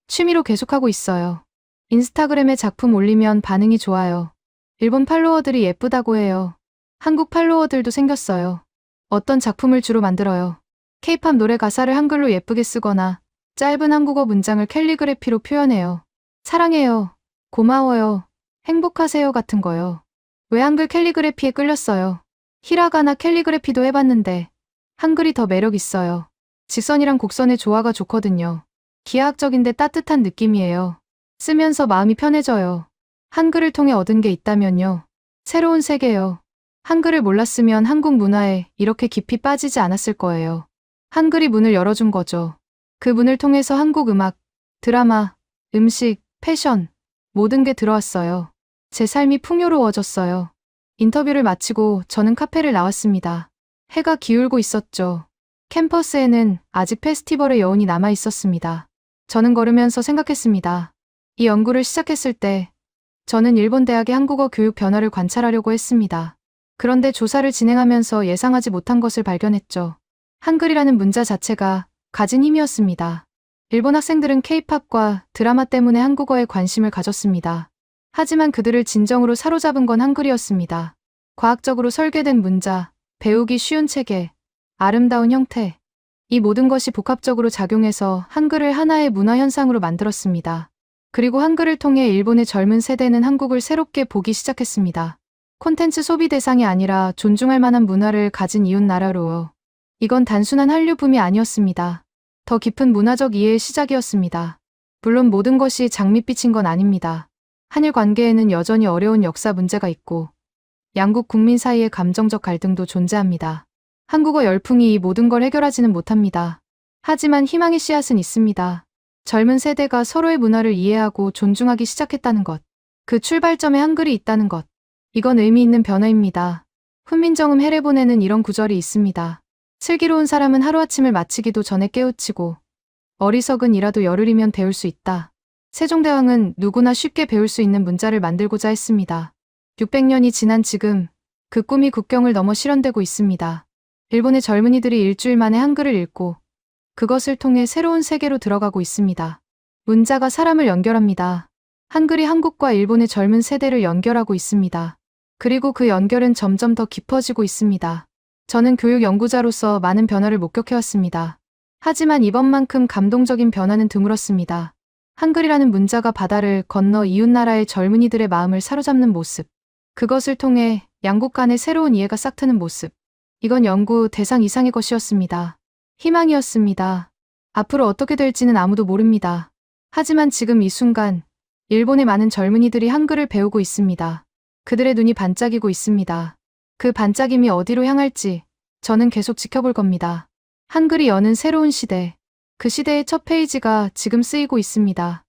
취미로 계속하고 있어요. 인스타그램에 작품 올리면 반응이 좋아요. 일본 팔로워들이 예쁘다고 해요. 한국 팔로워들도 생겼어요. 어떤 작품을 주로 만들어요? K-팝 노래 가사를 한글로 예쁘게 쓰거나 짧은 한국어 문장을 캘리그래피로 표현해요. 사랑해요. 고마워요. 행복하세요 같은 거요. 왜 한글 캘리그래피에 끌렸어요? 히라가나 캘리그래피도 해봤는데 한글이 더 매력 있어요. 직선이랑 곡선의 조화가 좋거든요. 기하학적인데 따뜻한 느낌이에요. 쓰면서 마음이 편해져요. 한글을 통해 얻은 게 있다면요. 새로운 세계요. 한글을 몰랐으면 한국 문화에 이렇게 깊이 빠지지 않았을 거예요. 한글이 문을 열어준 거죠. 그 문을 통해서 한국 음악, 드라마, 음식, 패션, 모든 게 들어왔어요. 제 삶이 풍요로워졌어요. 인터뷰를 마치고 저는 카페를 나왔습니다. 해가 기울고 있었죠. 캠퍼스에는 아직 페스티벌의 여운이 남아 있었습니다. 저는 걸으면서 생각했습니다. 이 연구를 시작했을 때 저는 일본 대학의 한국어 교육 변화를 관찰하려고 했습니다. 그런데 조사를 진행하면서 예상하지 못한 것을 발견했죠. 한글이라는 문자 자체가 가진 힘이었습니다. 일본 학생들은 케이팝과 드라마 때문에 한국어에 관심을 가졌습니다. 하지만 그들을 진정으로 사로잡은 건 한글이었습니다. 과학적으로 설계된 문자, 배우기 쉬운 체계, 아름다운 형태. 이 모든 것이 복합적으로 작용해서 한글을 하나의 문화 현상으로 만들었습니다. 그리고 한글을 통해 일본의 젊은 세대는 한국을 새롭게 보기 시작했습니다. 콘텐츠 소비 대상이 아니라 존중할 만한 문화를 가진 이웃 나라로요. 이건 단순한 한류 붐이 아니었습니다. 더 깊은 문화적 이해의 시작이었습니다. 물론 모든 것이 장밋빛인 건 아닙니다. 한일 관계에는 여전히 어려운 역사 문제가 있고 양국 국민 사이의 감정적 갈등도 존재합니다. 한국어 열풍이 이 모든 걸 해결하지는 못합니다. 하지만 희망의 씨앗은 있습니다. 젊은 세대가 서로의 문화를 이해하고 존중하기 시작했다는 것. 그 출발점에 한글이 있다는 것. 이건 의미 있는 변화입니다. 훈민정음 해례본에는 이런 구절이 있습니다. 슬기로운 사람은 하루아침을 마치기도 전에 깨우치고 어리석은 이라도 열흘이면 배울 수 있다. 세종대왕은 누구나 쉽게 배울 수 있는 문자를 만들고자 했습니다. 600년이 지난 지금 그 꿈이 국경을 넘어 실현되고 있습니다. 일본의 젊은이들이 일주일 만에 한글을 읽고 그것을 통해 새로운 세계로 들어가고 있습니다. 문자가 사람을 연결합니다. 한글이 한국과 일본의 젊은 세대를 연결하고 있습니다. 그리고 그 연결은 점점 더 깊어지고 있습니다. 저는 교육 연구자로서 많은 변화를 목격해왔습니다. 하지만 이번만큼 감동적인 변화는 드물었습니다. 한글이라는 문자가 바다를 건너 이웃나라의 젊은이들의 마음을 사로잡는 모습. 그것을 통해 양국 간의 새로운 이해가 싹트는 모습. 이건 연구 대상 이상의 것이었습니다. 희망이었습니다. 앞으로 어떻게 될지는 아무도 모릅니다. 하지만 지금 이 순간 일본의 많은 젊은이들이 한글을 배우고 있습니다. 그들의 눈이 반짝이고 있습니다. 그 반짝임이 어디로 향할지 저는 계속 지켜볼 겁니다. 한글이 여는 새로운 시대. 그 시대의 첫 페이지가 지금 쓰이고 있습니다.